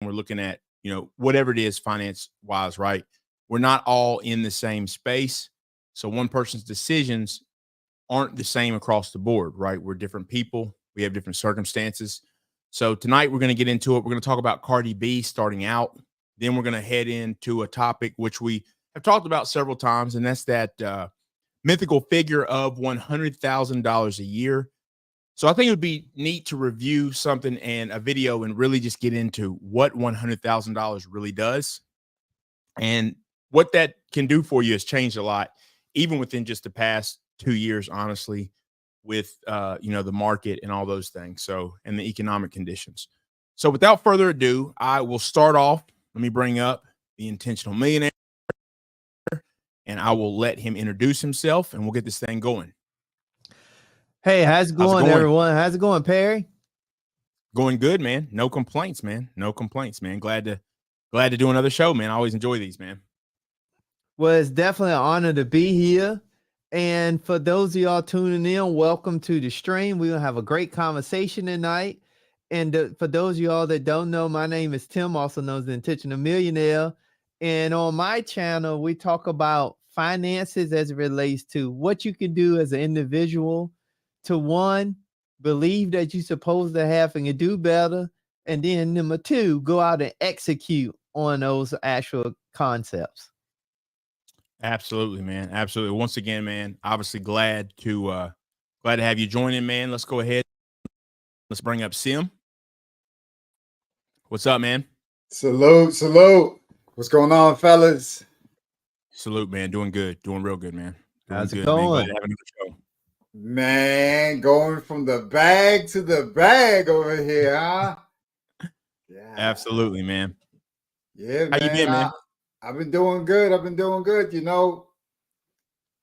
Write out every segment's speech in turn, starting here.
we're looking at, whatever it is finance wise, right? We're not all in the same space. So one person's decisions aren't the same across the board, right? We're different people. We have different circumstances. So tonight we're going to get into it. We're going to talk about Cardi B starting out. Then we're going to head into a topic which we have talked about several times, and that's that mythical figure of $100,000 a year. So I think it would be neat to review something and a video and really just get into what $100,000 really does. And what that can do for you has changed a lot, even within just the past 2 years, honestly, with, the market and all those things. So, and the economic conditions. So without further ado, I will start off. Let me bring up the intentional millionaire and I will let him introduce himself and we'll get this thing going. Hey, how's it going, everyone? How's it going, Perry? Going good, man. No complaints, man. No complaints, man. Glad to do another show, man. I always enjoy these, man. Well, it's definitely an honor to be here. And for those of y'all tuning in, welcome to the stream. We're going to have a great conversation tonight. And for those of y'all that don't know, my name is Tim, also known as the Intentional Millionaire. And on my channel, we talk about finances as it relates to what you can do as an individual to, one, believe that you're supposed to have and you do better. And then number two, go out and execute on those actual concepts. Absolutely, man. Absolutely. Once again, man, obviously glad to have you join in, man. Let's go ahead. Let's bring up Sim. What's up, man? Salute. What's going on, fellas? Salute, man. Doing good. Doing real good, man. How's it going? Glad to have another show. Man, going from the bag to the bag over here, huh? Yeah. Absolutely, man. Yeah, man. How you been, man? I've been doing good.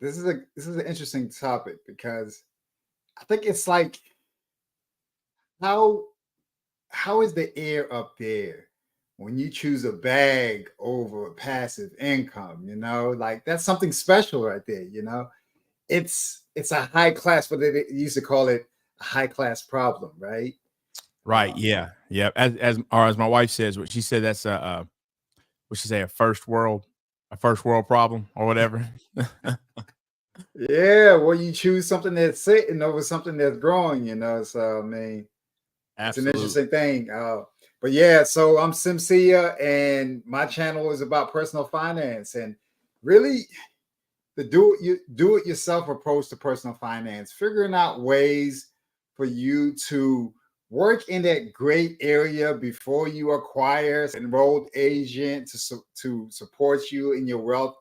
This is an interesting topic because I think it's like how is the air up there when you choose a bag over passive income? Like that's something special right there. It's a high class, but they used to call it a high class problem, right? Right. Yeah. As my wife says, what she said, that's a first world problem or whatever. Yeah. Well, you choose something that's sitting over something that's growing, So I mean, it's an interesting thing. But yeah, so I'm Simcia, and my channel is about personal finance and really the do it yourself approach to personal finance, figuring out ways for you to work in that gray area before you acquire an enrolled agent to support you in your wealth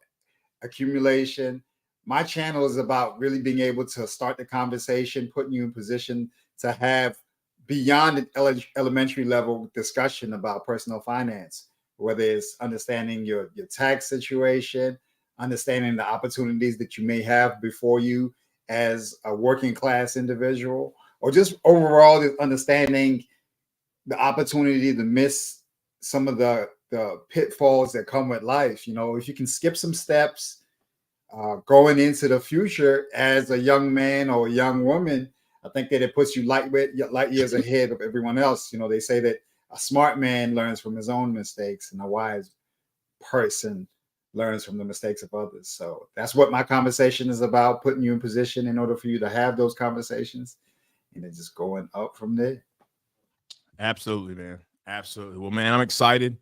accumulation. My channel is about really being able to start the conversation, putting you in position to have beyond an elementary level discussion about personal finance, whether it's understanding your tax situation, understanding the opportunities that you may have before you as a working class individual, or just overall understanding the opportunity to miss some of the pitfalls that come with life. If you can skip some steps going into the future as a young man or a young woman, I think that it puts you light years ahead of everyone else. They say that a smart man learns from his own mistakes and a wise person learns from the mistakes of others. So that's what my conversation is about, putting you in position in order for you to have those conversations and then just going up from there. Absolutely, man. Absolutely. Well, man, I'm excited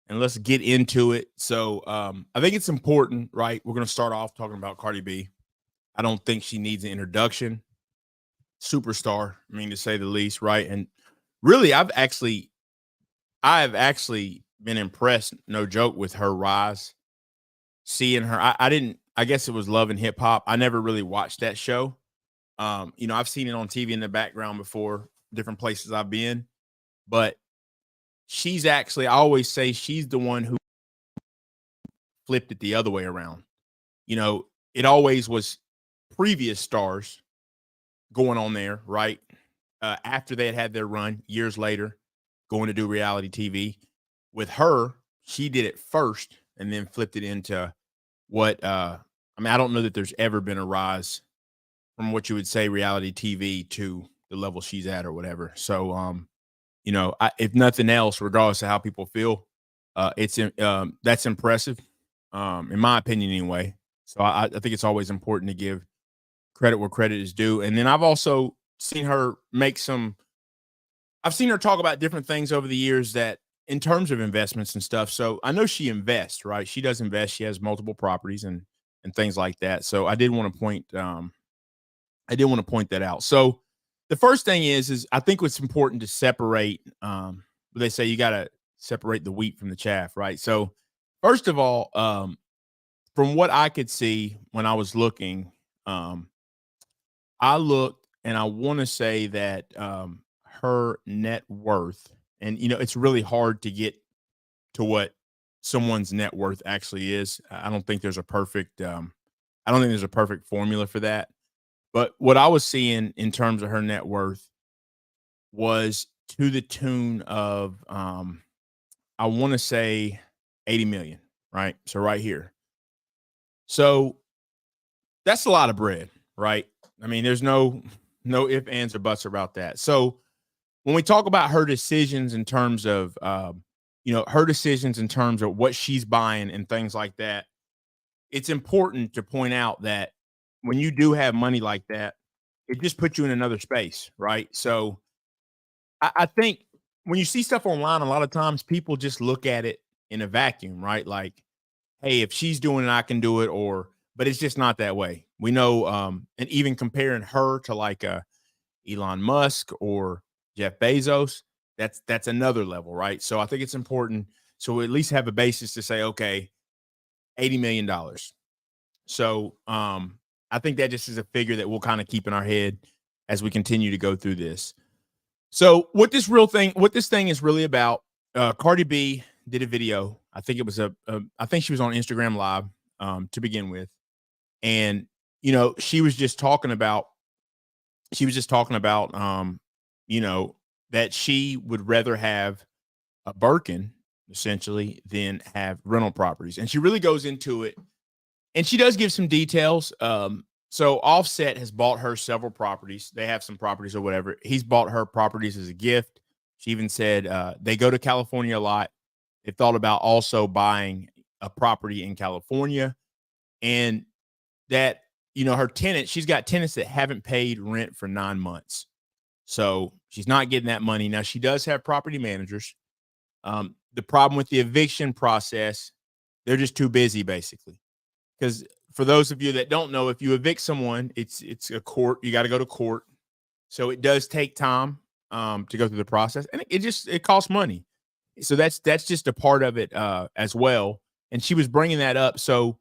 and let's get into it. So I think it's important, right? We're going to start off talking about Cardi B. I don't think she needs an introduction. Superstar, I mean, to say the least, right? And really, I've actually been impressed, no joke, with her rise. Seeing her, I guess it was Love and Hip Hop. I never really watched that show. I've seen it on TV in the background before, different places I've been, but she's actually, I always say she's the one who flipped it the other way around. It always was previous stars going on there, right? After they had their run years later, going to do reality TV. With her, she did it first and then flipped it into what, I don't know that there's ever been a rise from what you would say reality TV to the level she's at or whatever. So, you know, if nothing else, regardless of how people feel, that's impressive, in my opinion, anyway. So I think it's always important to give credit where credit is due. And then I've also seen her I've seen her talk about different things over the years that in terms of investments and stuff. So I know she invests, right? She does invest. She has multiple properties and things like that. So I did want to point that out. So the first thing is I think what's important to separate, they say you got to separate the wheat from the chaff, right? So first of all, from what I could see when I was looking, I looked and I want to say that her net worth, and you know, it's really hard to get to what someone's net worth actually is. I don't think there's a perfect formula for that. But what I was seeing in terms of her net worth was to the tune of I want to say 80 million, right? So right here. So that's a lot of bread, right? I mean, there's no ifs, ands, or buts about that. So when we talk about her decisions in terms of her decisions in terms of what she's buying and things like that, it's important to point out that when you do have money like that, it just puts you in another space, right? So I think when you see stuff online, a lot of times people just look at it in a vacuum, right? Like, hey, if she's doing it, I can do it, but it's just not that way. We know, and even comparing her to like Elon Musk or Jeff Bezos, that's another level, right? So I think it's important. So we at least have a basis to say, okay, $80 million. So I think that just is a figure that we'll kind of keep in our head as we continue to go through this. So what this thing is really about, Cardi B did a video. I think it was I think she was on Instagram Live to begin with. And, you know, she was just talking about, you know, that she would rather have a Birkin essentially than have rental properties. And she really goes into it. And she does give some details. So Offset has bought her several properties. They have some properties or whatever. He's bought her properties as a gift. She even said they go to California a lot. They thought about also buying a property in California. And that, you know, her tenant, she's got tenants that haven't paid rent for 9 months. So she's not getting that money. Now, she does have property managers. The problem with the eviction process, they're just too busy, basically. Because for those of you that don't know, if you evict someone, it's a court. You got to go to court. So it does take time to go through the process. And it costs money. So that's just a part of it as well. And she was bringing that up. So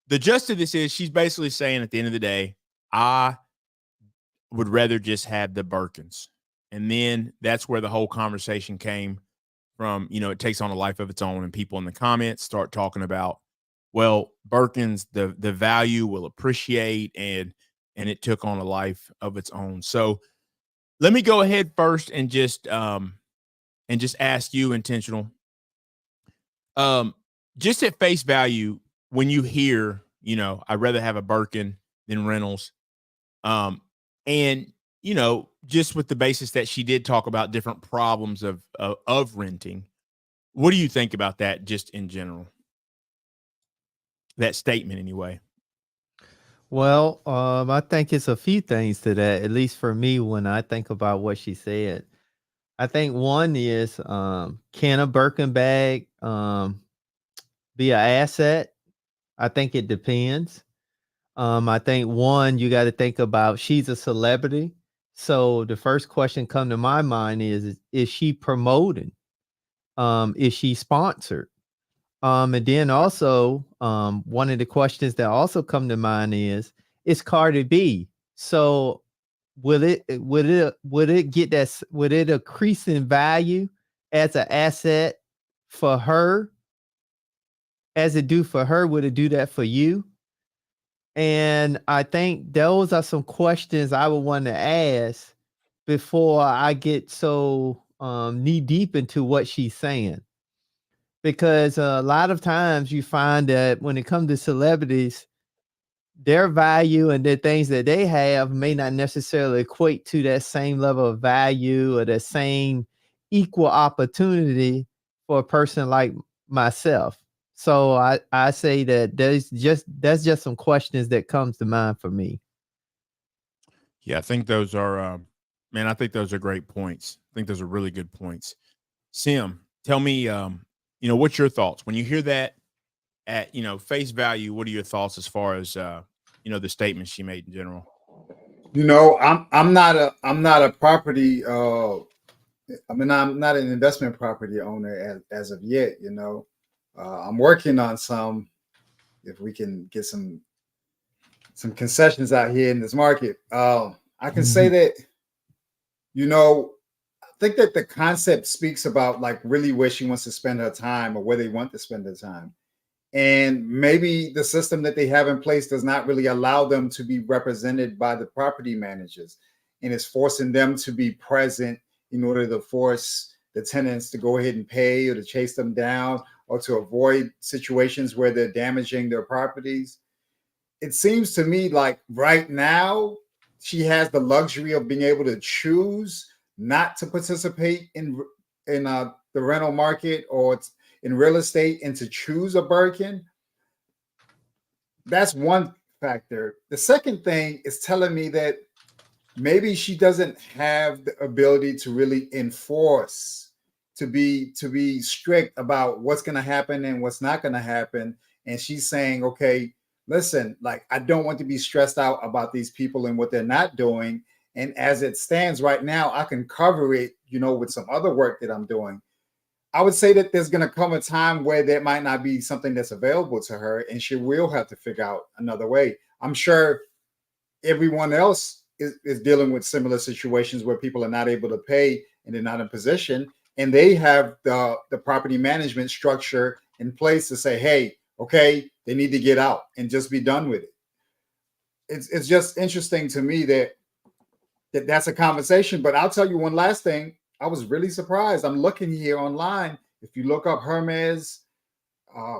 the gist of this is she's basically saying at the end of the day, I would rather just have the Birkins. And then that's where the whole conversation came from. You know, it takes on a life of its own, and people in the comments start talking about, well, Birkins, the value will appreciate, and it took on a life of its own. So let me go ahead first and just ask you, Intentional. Just at face value, when you hear, you know, I'd rather have a Birkin than rentals. And, you know, just with the basis that she did talk about different problems of renting, what do you think about that just in general? That statement anyway. Well, I think it's a few things to that, at least for me, when I think about what she said. I think one is, can a Birkin bag be an asset? I think it depends. I think one, you got to think about, she's a celebrity. So the first question come to my mind is she promoting? Is she sponsored? And then also, one of the questions that also come to mind is Cardi B. So would it get that, would it increase in value as an asset for her as it do for her? Would it do that for you? And I think those are some questions I would want to ask before I get so knee deep into what she's saying. Because a lot of times you find that when it comes to celebrities, their value and the things that they have may not necessarily equate to that same level of value or the same equal opportunity for a person like myself. So I say that that's just some questions that comes to mind for me. Yeah, I think those are, man, I think those are great points. I think those are really good points. Sim, tell me, what's your thoughts when you hear that at, face value? What are your thoughts as far as, the statements she made in general? I'm not a property I'm not an investment property owner as of yet. I'm working on some. If we can get some concessions out here in this market, I can say that I think that the concept speaks about like really where she wants to spend her time or where they want to spend their time. And maybe the system that they have in place does not really allow them to be represented by the property managers, and it's forcing them to be present in order to force the tenants to go ahead and pay or to chase them down or to avoid situations where they're damaging their properties. It seems to me like right now she has the luxury of being able to choose not to participate in the rental market or in real estate and to choose a Birkin. That's one factor. The second thing is telling me that maybe she doesn't have the ability to really enforce, to be strict about what's going to happen and what's not going to happen. And she's saying, okay, listen, like I don't want to be stressed out about these people and what they're not doing. And as it stands right now, I can cover it, with some other work that I'm doing. I would say that there's going to come a time where there might not be something that's available to her, and she will have to figure out another way. I'm sure everyone else is dealing with similar situations where people are not able to pay and they're not in position, and they have the property management structure in place to say, hey, okay, they need to get out and just be done with it. It's just interesting to me that's a conversation. But I'll tell you one last thing. I was really surprised. I'm looking here online. If you look up Hermes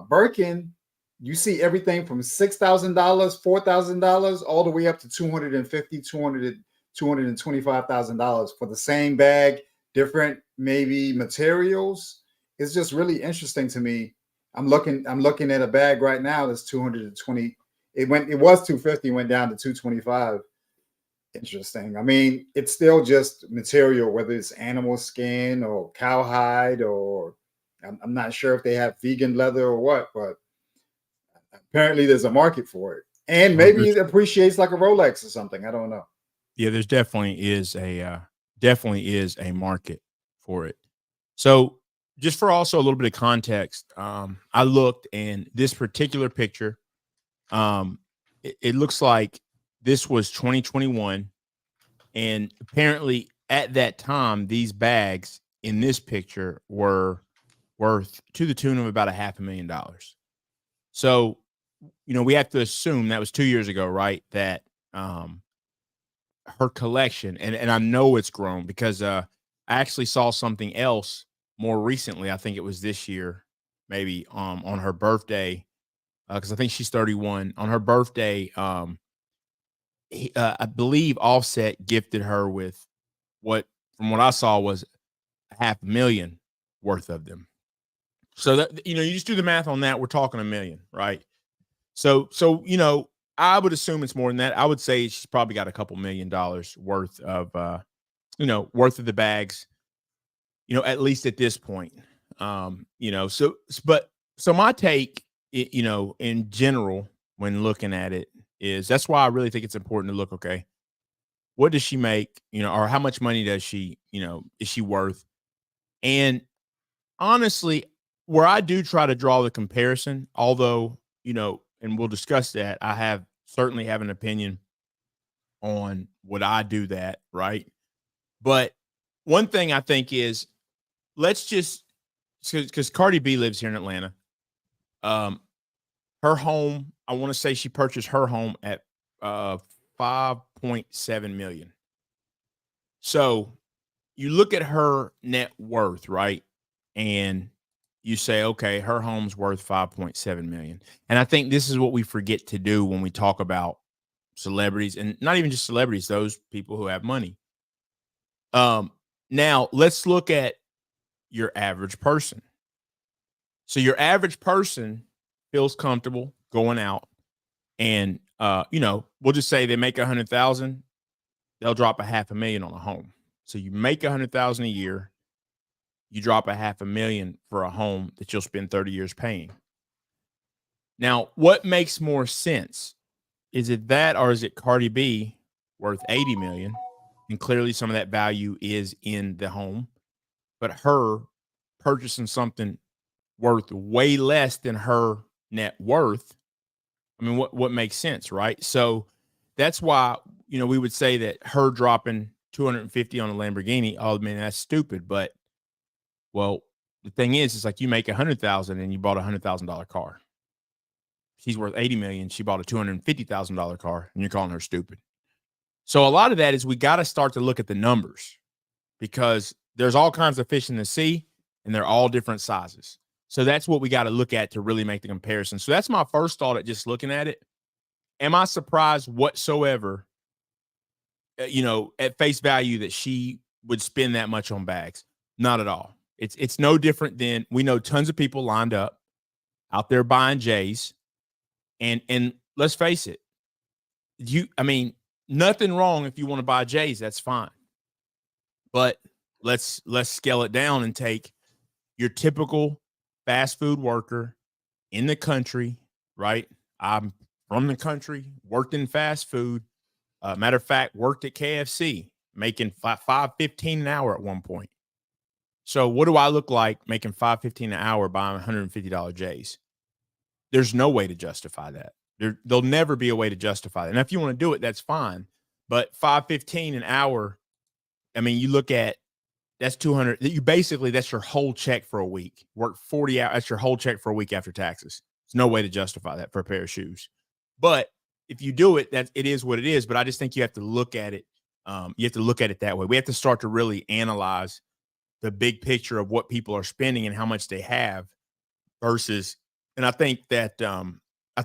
Birkin, you see everything from $6,000, $4,000, all the way up to $250,000, $225,000 for the same bag, different maybe materials. It's just really interesting to me. I'm looking at a bag right now that's 220. It was 250, went down to 225. Interesting. I mean, it's still just material, whether it's animal skin or cowhide, or I'm not sure if they have vegan leather or what, but apparently there's a market for it. And maybe it appreciates like a Rolex or something. I don't know. Yeah, there's definitely is a market for it. So just for also a little bit of context, I looked, and this particular picture, it looks like this was 2021, and apparently at that time, these bags in this picture were worth to the tune of about $500,000. So, we have to assume that was 2 years ago, right? That her collection, and I know it's grown because I actually saw something else more recently. I think it was this year, maybe on her birthday, because I think she's 31. On her birthday, I believe Offset gifted her with from what I saw, was $500,000 worth of them. So that, you just do the math on that. We're talking $1 million, right? So I would assume it's more than that. I would say she's probably got a couple $1 million worth of worth of the bags, at least at this point. So my take, in general, when looking at it, is that's why I really think it's important to look, okay, what does she make, or how much money does she, is she worth? And honestly, where I do try to draw the comparison, although, and we'll discuss that, I certainly have an opinion on would I do that, right? But one thing I think is, let's just, because Cardi B lives here in Atlanta. Her home, I want to say she purchased her home at $5.7 million. So you look at her net worth, right? And you say, okay, her home's worth $5.7 million. And I think this is what we forget to do when we talk about celebrities, and not even just celebrities, those people who have money. Now let's look at your average person. So your average person feels comfortable going out and, we'll just say they make 100,000, they'll drop $500,000 on a home. So you make 100,000 a year, you drop $500,000 for a home that you'll spend 30 years paying. Now, what makes more sense? Is it that, or is it Cardi B worth 80 million? And clearly some of that value is in the home, but her purchasing something worth way less than her net worth. I mean, what makes sense, right? So that's why, we would say that her dropping 250 on a Lamborghini, oh man, that's stupid. But well, the thing is like you make 100,000 and you bought $100,000 car. She's worth 80 million. She bought a $250,000 car and you're calling her stupid. So a lot of that is we got to start to look at the numbers because there's all kinds of fish in the sea and they're all different sizes. So that's what we got to look at to really make the comparison. So that's my first thought at just looking at it. Am I surprised whatsoever, at face value that she would spend that much on bags? Not at all. It's no different than we know tons of people lined up out there buying J's. And let's face it, nothing wrong if you want to buy J's, that's fine. But let's scale it down and take your typical fast food worker in the country, right? I'm from the country, worked in fast food. Matter of fact, worked at KFC, making $5.15 an hour at one point. So what do I look like making $5.15 an hour buying $150 J's? There's no way to justify that. There'll never be a way to justify that. And if you want to do it, that's fine. But $5.15 an hour, you look at that's 200. That's your whole check for a week. Work 40 hours. That's your whole check for a week after taxes. There's no way to justify that for a pair of shoes. But if you do it, it is what it is. But I just think you have to look at it. You have to look at it that way. We have to start to really analyze the big picture of what people are spending and how much they have versus. And I think that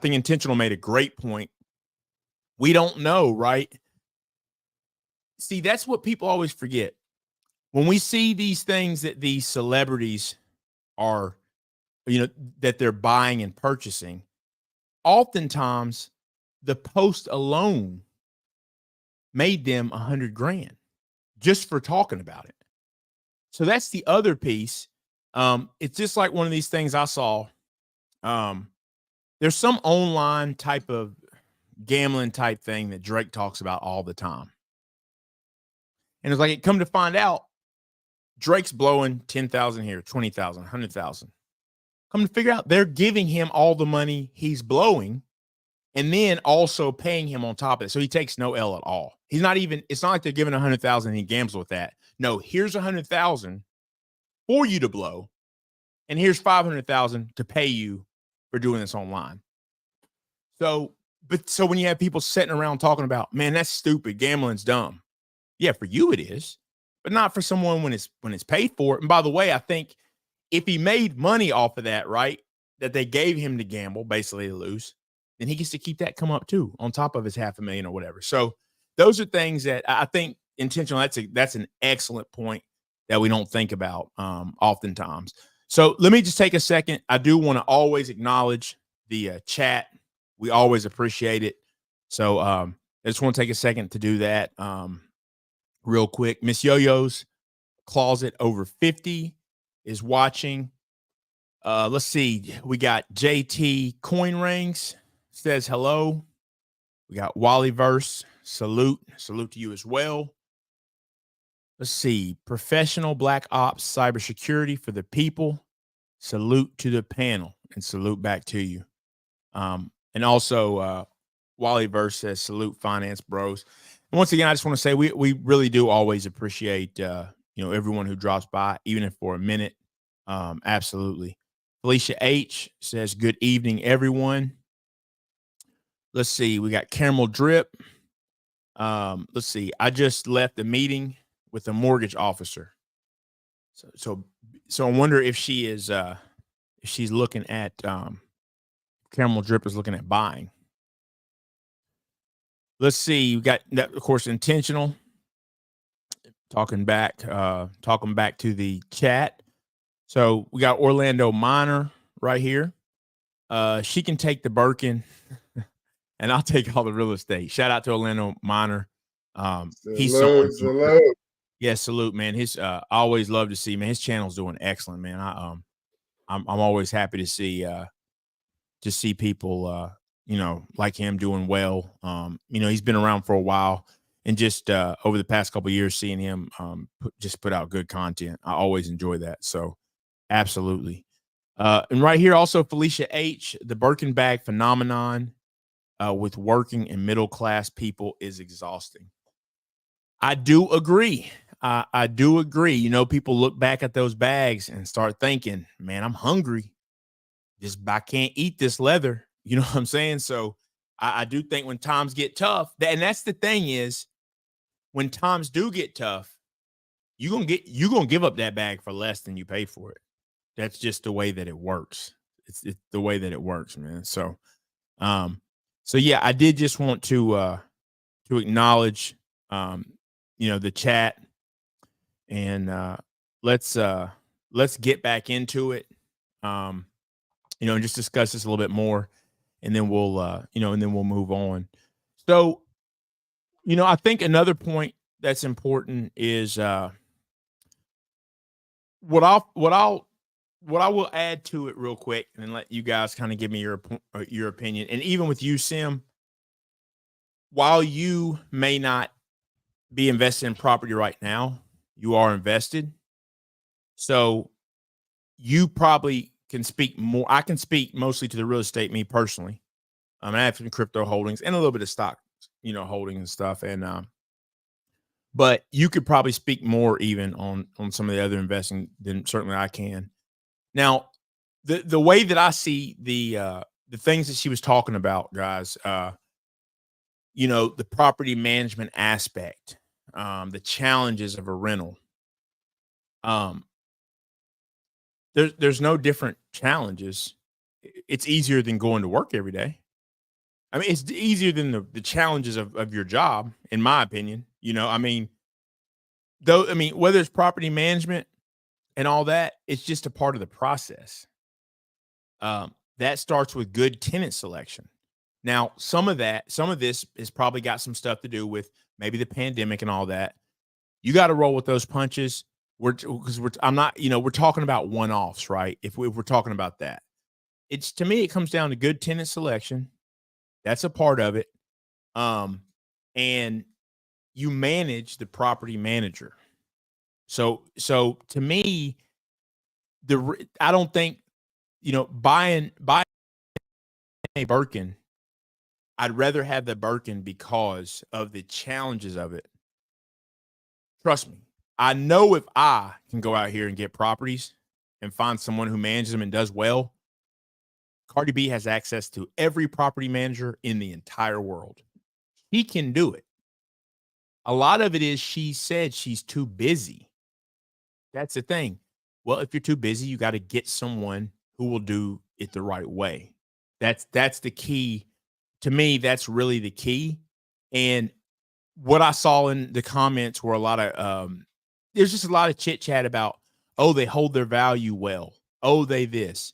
Intentional made a great point. We don't know, right? See, that's what people always forget. When we see these things that these celebrities are, that they're buying and purchasing, oftentimes the post alone made them $100,000 just for talking about it. So that's the other piece. It's just like one of these things I saw. There's some online type of gambling type thing that Drake talks about all the time. And it's like, it come to find out, Drake's blowing 10,000 here, 20,000, 100,000. Come to figure out they're giving him all the money he's blowing and then also paying him on top of it. So he takes no L at all. It's not like they're giving 100,000 and he gambles with that. No, here's 100,000 for you to blow. And here's 500,000 to pay you for doing this online. So when you have people sitting around talking about, man, that's stupid, gambling's dumb. Yeah, for you it is, but not for someone when it's paid for. And by the way, I think if he made money off of that, right, that they gave him to gamble, basically to lose, then he gets to keep that come up too, on top of his $500,000 or whatever. So those are things that I think intentional. That's an excellent point that we don't think about oftentimes. So let me just take a second. I do want to always acknowledge the chat. We always appreciate it. So I just want to take a second to do that real quick. Miss Yo-Yo's Closet over 50 is watching. Let's see. We got JT Coin Rings says hello. We got Wallyverse. Salute to you as well. Let's see. Professional Black Ops Cybersecurity for the people. Salute to the panel and salute back to you. And also Wallyverse says salute finance bros. And once again, I just want to say we really do always appreciate everyone who drops by, even if for a minute. Absolutely. Felicia H says good evening, everyone. Let's see. We got Caramel Drip. Let's see. I just left the meeting with a mortgage officer. So I wonder if she is if she's looking at Caramel Drip is looking at buying. Let's see. You got that, of course, intentional. Talking back to the chat. So we got Orlando Minor right here. She can take the Birkin, and I'll take all the real estate. Shout out to Orlando Minor. He's someone. Salute. Yeah, salute, man. His I always love to see, man. His channel's doing excellent, man. I'm always happy to see people like him doing well. He's been around for a while, and just over the past couple of years, seeing him put out good content. I always enjoy that. So absolutely. And right here also Felicia H, the Birkin bag phenomenon with working and middle class people is exhausting. I do agree. I do agree. People look back at those bags and start thinking, man, I'm hungry. I can't eat this leather. You know what I'm saying? So I do think when times get tough, and that's the thing is, when times do get tough, you're gonna give up that bag for less than you pay for it. That's just the way that it works. It's the way that it works, man. So yeah, I did just want to acknowledge the chat, and let's get back into it. And just discuss this a little bit more, and then we'll move on. So, I think another point that's important is what I will add to it real quick, and then let you guys kind of give me your opinion. And even with you, Sim, while you may not be invested in property right now, you are invested. So you probably can speak more. I can speak mostly to the real estate, me personally. I have some crypto holdings and a little bit of stock, holding and stuff. And but you could probably speak more even on some of the other investing than certainly I can. Now, the way that I see the things that she was talking about, guys, the property management aspect, the challenges of a rental. There's no different challenges. It's easier than going to work every day. I mean, it's easier than the challenges of your job, in my opinion. Whether it's property management and all that, it's just a part of the process. That starts with good tenant selection. Now, some of this has probably got some stuff to do with maybe the pandemic and all that. You got to roll with those punches. We're talking about one-offs, right? If we're talking about that, to me, it comes down to good tenant selection. That's a part of it. And you manage the property manager. So to me, I don't think, buying a Birkin, I'd rather have the Birkin because of the challenges of it. Trust me. I know if I can go out here and get properties and find someone who manages them and does well, Cardi B has access to every property manager in the entire world. He can do it. A lot of it is she said she's too busy. That's the thing. Well, if you're too busy, you got to get someone who will do it the right way. That's the key. To me, that's really the key. And what I saw in the comments were a lot of there's just a lot of chit chat about, oh, they hold their value well. Oh, they this.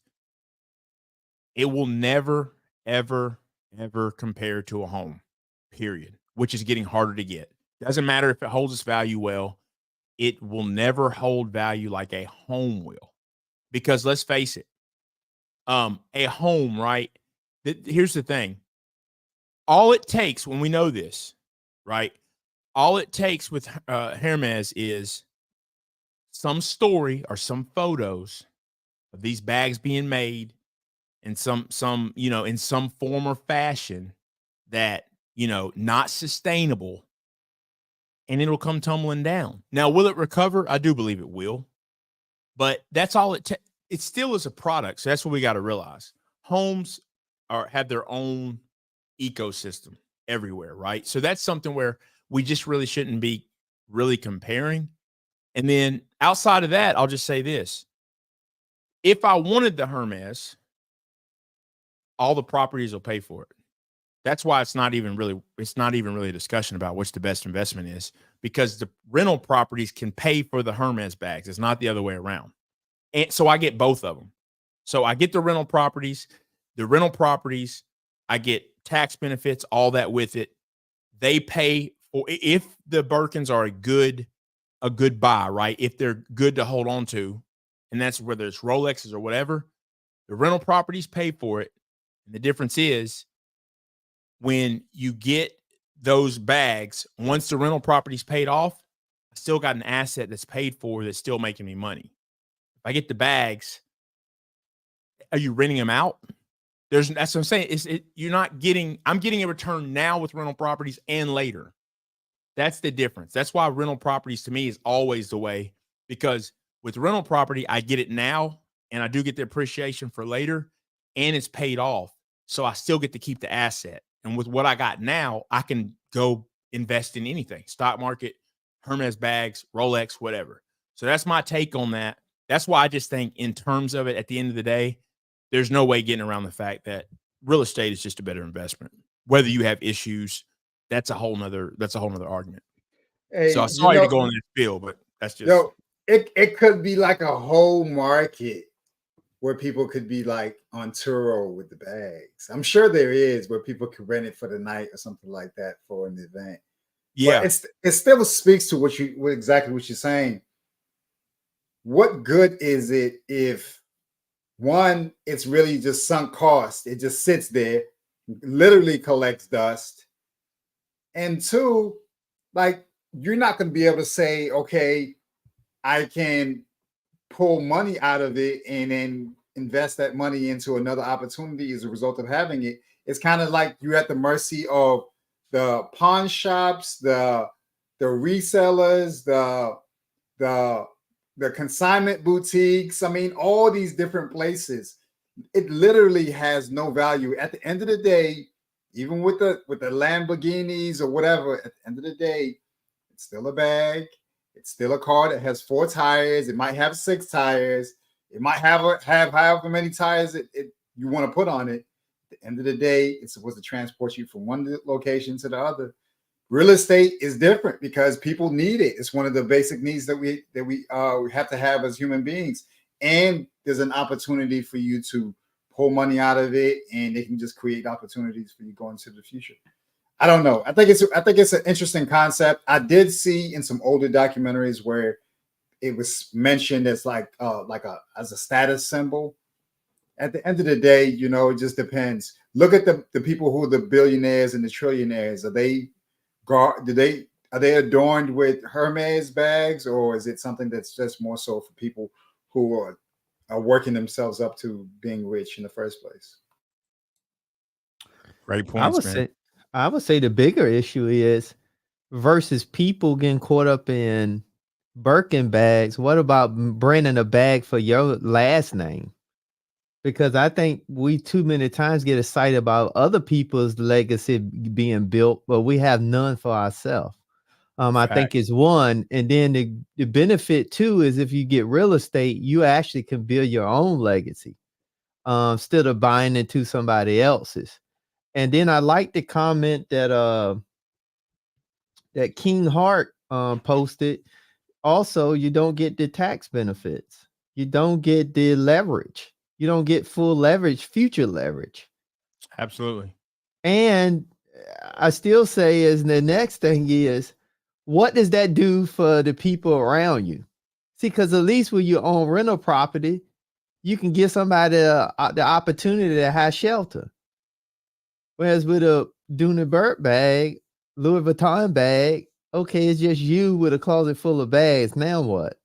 It will never, ever, ever compare to a home, period, which is getting harder to get. Doesn't matter if it holds its value well. It will never hold value like a home will. Because let's face it, a home, right? Here's the thing. All it takes, when we know this, right? All it takes with Hermes is some story or some photos of these bags being made in some in some form or fashion that, not sustainable, and it'll come tumbling down. Now, will it recover? I do believe it will, but that's all it still is a product. So that's what we got to realize. Homes have their own ecosystem everywhere, right? So that's something where we just really shouldn't be really comparing. And then outside of that, I'll just say this. If I wanted the Hermes, all the properties will pay for it. That's why it's not even really a discussion about which the best investment is, because the rental properties can pay for the Hermes bags. It's not the other way around. And so I get both of them. So I get the rental properties, I get tax benefits, all that with it. They pay for, if the Birkins are a good buy, right? If they're good to hold on to, and that's whether it's Rolexes or whatever, the rental properties pay for it. And the difference is when you get those bags, once the rental property's paid off, I still got an asset that's paid for that's still making me money. If I get the bags, are you renting them out? That's what I'm saying. You're not getting, I'm getting a return now with rental properties and later. That's the difference. That's why rental properties to me is always the way, because with rental property, I get it now and I do get the appreciation for later and it's paid off. So I still get to keep the asset. And with what I got now, I can go invest in anything, stock market, Hermes bags, Rolex, whatever. So that's my take on that. That's why I just think in terms of it, at the end of the day, there's no way getting around the fact that real estate is just a better investment. Whether you have issues, that's a whole nother argument. Hey, so sorry to go on this field, but that's just it could be like a whole market where people could be like on Turo with the bags. I'm sure there is where people could rent it for the night or something like that for an event. Yeah, but it still speaks to exactly what you're saying. What good is it if one, it's really just sunk cost? It just sits there, literally collects dust. And two, like, you're not going to be able to say, okay, I can pull money out of it and then invest that money into another opportunity as a result of having it. It's kind of like you're at the mercy of the pawn shops, the resellers, the consignment boutiques. I mean, all these different places. It literally has no value. At the end of the day, even with the Lamborghinis or whatever, at the end of the day, it's still a bag. It's still a car that has 4 tires. It might have 6 tires. It might have however many tires you want to put on it. At the end of the day, it's supposed to transport you from one location to the other. Real estate is different because people need it. It's one of the basic needs that we have to have as human beings. And there's an opportunity for you to pull money out of it, and they can just create opportunities for you going into the future. I don't know. I think it's an interesting concept. I did see in some older documentaries where it was mentioned as as a status symbol. At the end of the day, it just depends. Look at the people who are the billionaires and the trillionaires. Are they adorned with Hermes bags, or is it something that's just more so for people who are working themselves up to being rich in the first place? Great points, man. I would say the bigger issue is versus people getting caught up in Birkin bags. What about branding a bag for your last name? Because I think we too many times get excited about other people's legacy being built, but we have none for ourselves. I think it's one. And then the benefit too is if you get real estate, you actually can build your own legacy instead of buying into somebody else's. And then I like the comment that King Hart posted. Also, you don't get the tax benefits. You don't get the leverage. You don't get full leverage, future leverage. Absolutely. And I still say is the next thing is, what does that do for the people around you? See, because at least when you own rental property, you can give somebody the opportunity to have shelter. Whereas with a Dunebert bag, Louis Vuitton bag, okay, it's just you with a closet full of bags. Now what?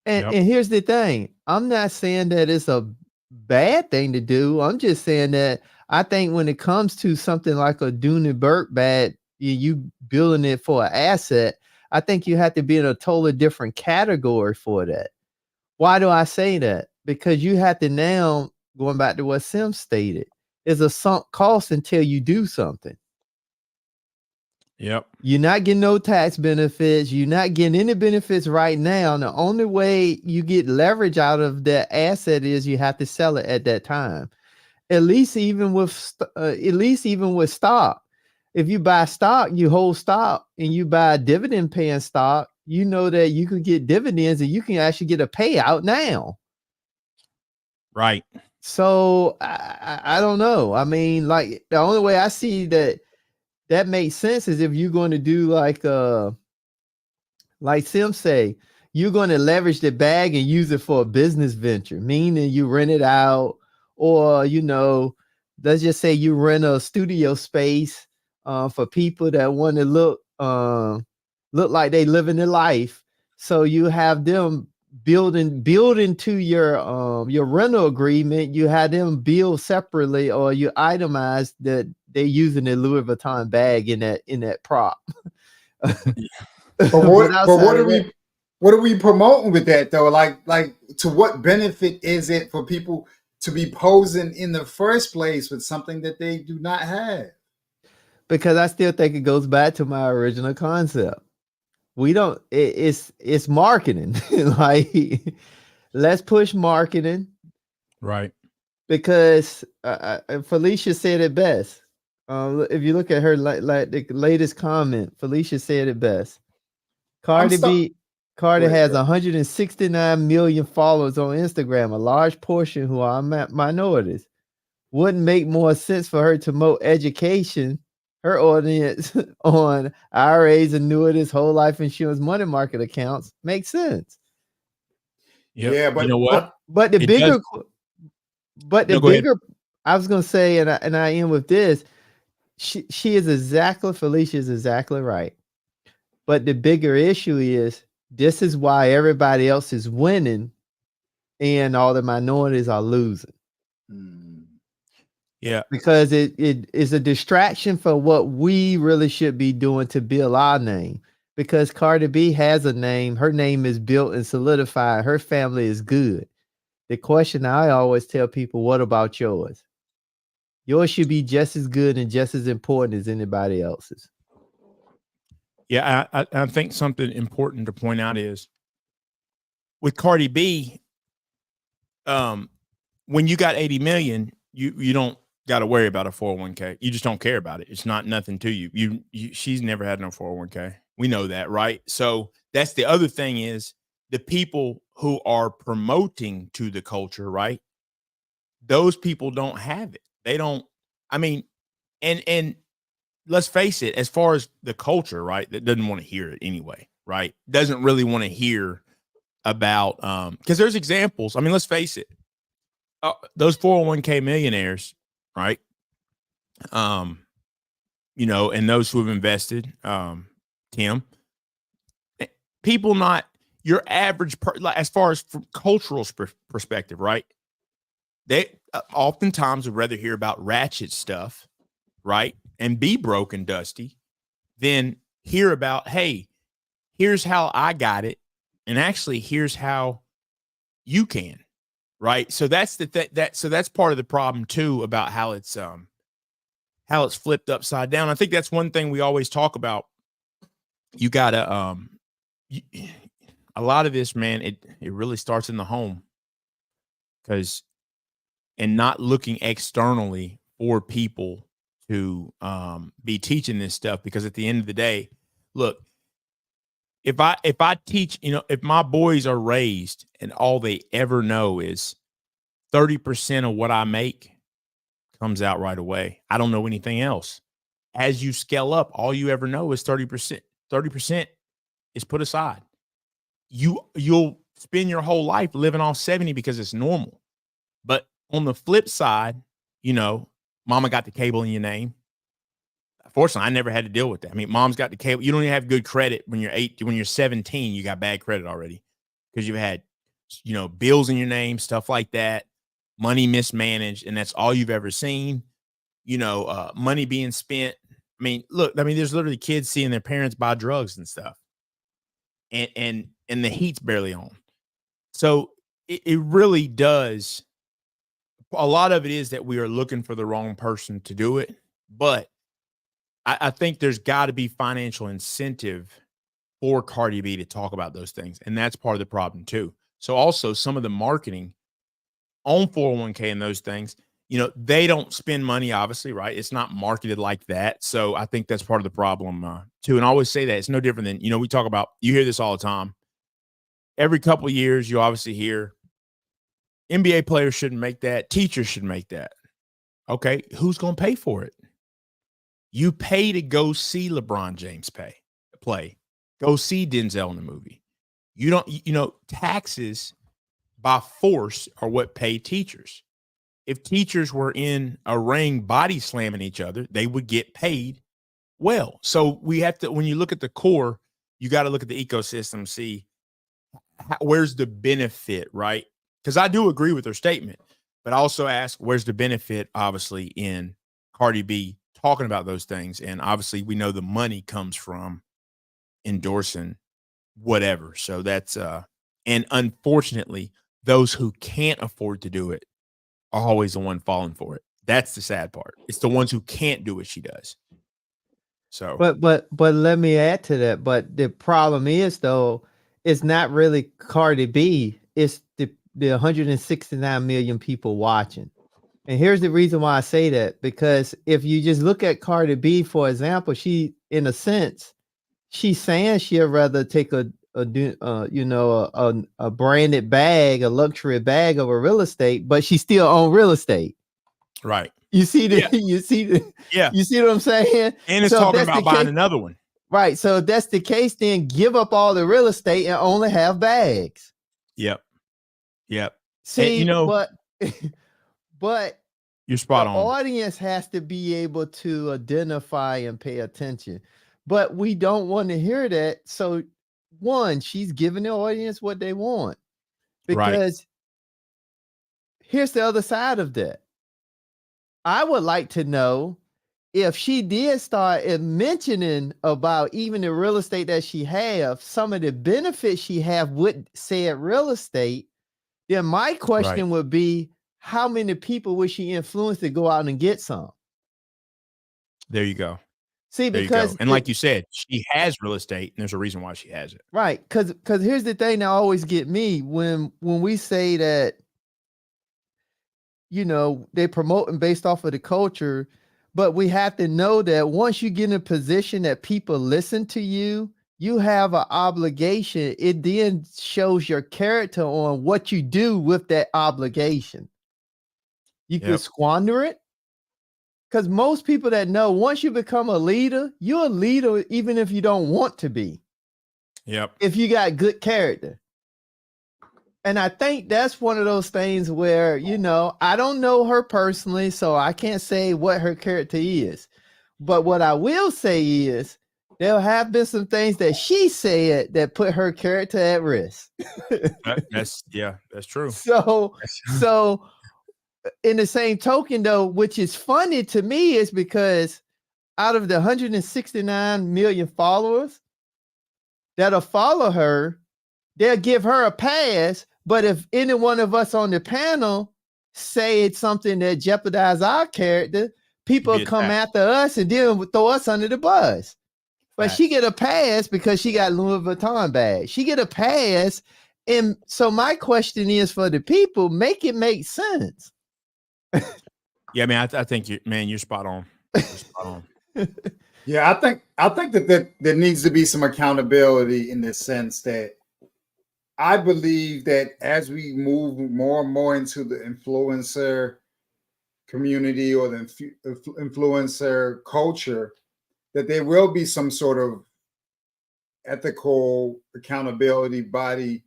And here's the thing. I'm not saying that it's a bad thing to do. I'm just saying that I think when it comes to something like a Dunebert bag, you building it for an asset, I think you have to be in a totally different category for that. Why do I say that? Because you have to now, going back to what Sim stated, is a sunk cost until you do something. Yep. You're not getting no tax benefits. You're not getting any benefits right now. And the only way you get leverage out of that asset is you have to sell it at that time. At least even with stock. If you buy stock, you hold stock, and you buy dividend paying stock, you know that you can get dividends and you can actually get a payout now. Right. So I don't know. I mean, like the only way I see that makes sense is if you're going to do like Sim say, you're going to leverage the bag and use it for a business venture, meaning you rent it out, or let's just say you rent a studio space for people that want to look like they living their life. So you have them build into your rental agreement. You have them build separately, or you itemize that they're using a Louis Vuitton bag in that prop. But what are we promoting with that though? Like to what benefit is it for people to be posing in the first place with something that they do not have? Because I still think it goes back to my original concept. It's marketing. Like, let's push marketing. Right. Because Felicia said it best. If you look at her like the latest comment, Felicia said it best. Cardi has 169 million followers on Instagram, a large portion who are minorities. Wouldn't make more sense for her to promote education, her audience on IRAs, annuities, whole life insurance, money market accounts? Makes sense. Yep. Yeah, but you know what? But the bigger, I was gonna say, and I end with this. Felicia is exactly right. But the bigger issue is this is why everybody else is winning and all the minorities are losing. Yeah. Because it is a distraction for what we really should be doing to build our name. Because Cardi B has a name. Her name is built and solidified. Her family is good. The question I always tell people, what about yours? Yours should be just as good and just as important as anybody else's. Yeah, I think something important to point out is with Cardi B, when you got 80 million, you don't got to worry about a 401k. You just don't care about it. It's not nothing to you. She's never had no 401k. We know that, right? So that's the other thing is the people who are promoting to the culture, right? Those people don't have it. They don't. I mean, and let's face it, as far as the culture, right, that doesn't want to hear it anyway, right? Doesn't really want to hear about because there's examples. I mean, let's face it, those 401k millionaires, right? And those who have invested, Tim, people not your average like as far as from cultural perspective, right? They oftentimes would rather hear about ratchet stuff, right? And be broke and dusty, then hear about, hey, here's how I got it. And actually, here's how you can, right? So that's so that's part of the problem too about how it's flipped upside down. I think that's one thing we always talk about. You gotta a lot of this, man, it really starts in the home. And not looking externally for people to be teaching this stuff, because at the end of the day, look, if I teach, if my boys are raised and all they ever know is 30% of what I make comes out right away, I don't know anything else. As you scale up, all you ever know is 30%. 30% is put aside. You'll spend your whole life living off 70 because it's normal. But on the flip side, mama got the cable in your name. Fortunately, I never had to deal with that. I mean, mom's got the cable. You don't even have good credit when you're 8. When you're 17, you got bad credit already because you've had, bills in your name, stuff like that, money mismanaged, and that's all you've ever seen. Money being spent. I mean, look, there's literally kids seeing their parents buy drugs and stuff, and the heat's barely on. So it really does. A lot of it is that we are looking for the wrong person to do it, but I think there's got to be financial incentive for Cardi B to talk about those things, and that's part of the problem too. So also some of the marketing on 401k and those things, they don't spend money, obviously, right? It's not marketed like that. So I think that's part of the problem too. And I always say that it's no different than, we talk about, you hear this all the time. Every couple of years, you obviously hear NBA players shouldn't make that. Teachers should make that. Okay. Who's going to pay for it? You pay to go see LeBron James play, go see Denzel in the movie. You don't, taxes by force are what pay teachers. If teachers were in a ring body slamming each other, they would get paid well. So we have to, when you look at the core, you got to look at the ecosystem, see where's the benefit, right? Because I do agree with her statement, but I also ask, where's the benefit, obviously, in Cardi B talking about those things? And obviously, we know the money comes from endorsing whatever. So that's, and unfortunately, those who can't afford to do it are always the one falling for it. That's the sad part. It's the ones who can't do what she does. So, but let me add to that. But the problem is, though, it's not really Cardi B. It's the 169 million people watching. And here's the reason why I say that, because if you just look at Cardi B, for example, she, in a sense, she's saying she'd rather take a branded bag, a luxury bag of a real estate, but she still own real estate. Right. You see Yeah. you see what I'm saying? And it's talking about buying another one. Right. So if that's the case, then give up all the real estate and only have bags. Yep. See, and, but you're spot on. The audience has to be able to identify and pay attention, but we don't want to hear that. So one, she's giving the audience what they want, because here's the other side of that. I would like to know if she did start mentioning about even the real estate that she have, some of the benefits she have with said real estate, then my question would be, how many people would she influence to go out and get some? There you go. See, because and like you said, she has real estate, and there's a reason why she has it. Right. Because here's the thing that always get me when we say that, they promoting based off of the culture, but we have to know that once you get in a position that people listen to you, you have an obligation. It then shows your character on what you do with that obligation. You can squander it. Because most people that know, once you become a leader, you're a leader even if you don't want to be. Yep. If you got good character. And I think that's one of those things where, I don't know her personally, so I can't say what her character is. But what I will say is there have been some things that she said that put her character at risk. That's true. So in the same token, though, which is funny to me, is because out of the 169 million followers that'll follow her, they'll give her a pass. But if any one of us on the panel say it's something that jeopardizes our character, people come after us and then throw us under the bus. But she get a pass because she got Louis Vuitton bag. She get a pass. And so my question is, for the people, make it make sense. Yeah, man, I think you're spot on. You're spot on. Yeah, I think that there needs to be some accountability in the sense that I believe that as we move more and more into the influencer community or the influencer culture, that there will be some sort of ethical accountability body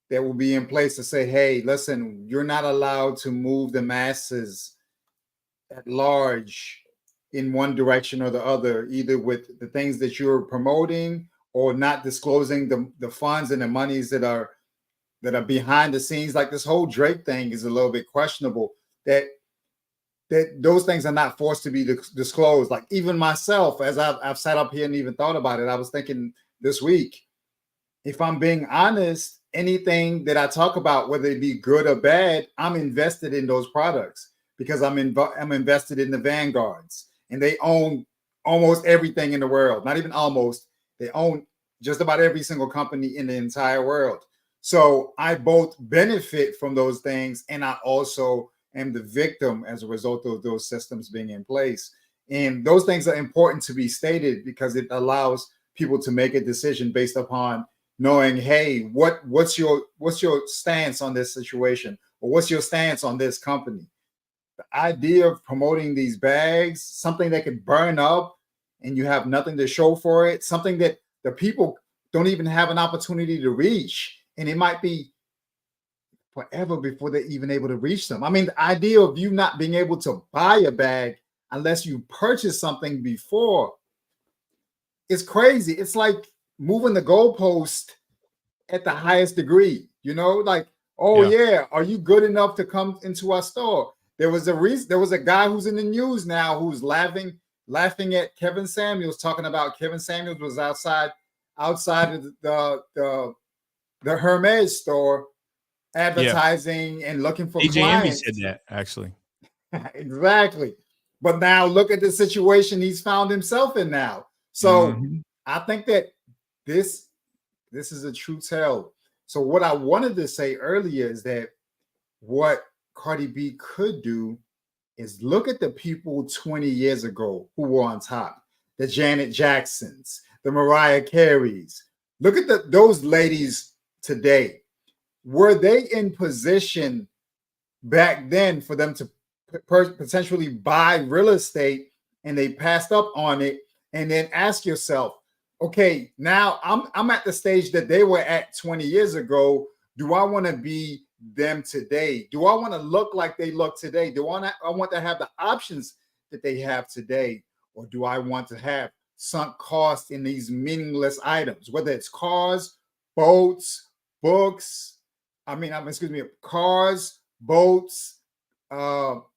that will be in place to say, hey, listen, you're not allowed to move the masses at large in one direction or the other, either with the things that you're promoting or not disclosing the funds and the monies that are behind the scenes. Like this whole Drake thing is a little bit questionable, that those things are not forced to be disclosed. Like even myself, as I've sat up here and even thought about it, I was thinking this week, if I'm being honest, anything that I talk about, whether it be good or bad, I'm invested in those products because I'm invested in the vanguards, and they own almost everything in the world. Not even almost, they own just about every single company in the entire world. So I both benefit from those things, and I also am the victim as a result of those systems being in place. And those things are important to be stated because it allows people to make a decision based upon knowing, hey, what's your stance on this situation, or what's your stance on this company? The idea of promoting these bags, something that could burn up and you have nothing to show for it, something that the people don't even have an opportunity to reach, and it might be forever before they're even able to reach them. I mean, the idea of you not being able to buy a bag unless you purchase something before is crazy. It's like moving the goalpost at the highest degree, like, oh yeah, are you good enough to come into our store? There was a guy who's in the news now who's laughing at Kevin Samuels, talking about Kevin Samuels was outside of the Hermes store advertising and looking for clients. Said that, actually. Exactly. But now look at the situation he's found himself in now. So I think that this is a true tale. So what I wanted to say earlier is that what Cardi B could do is look at the people 20 years ago who were on top, the Janet Jacksons, the Mariah Careys. Look at those ladies today. Were they in position back then for them to potentially buy real estate, and they passed up on it? And then ask yourself, okay, now I'm at the stage that they were at 20 years ago. Do I want to be them today? Do I want to look like they look today? I want to have the options that they have today? Or do I want to have sunk cost in these meaningless items, whether it's cars, boats, books, cars, boats,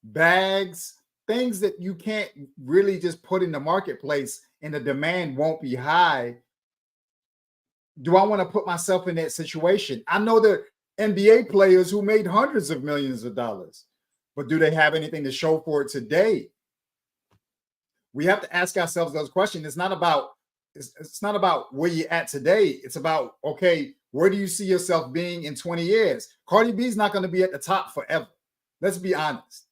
bags, things that you can't really just put in the marketplace and the demand won't be high? Do I want to put myself in that situation? I know the NBA players who made hundreds of millions of dollars, but do they have anything to show for it today? We have to ask ourselves those questions. It's not about where you're at today. It's about, okay, where do you see yourself being in 20 years? Cardi B is not going to be at the top forever. Let's be honest.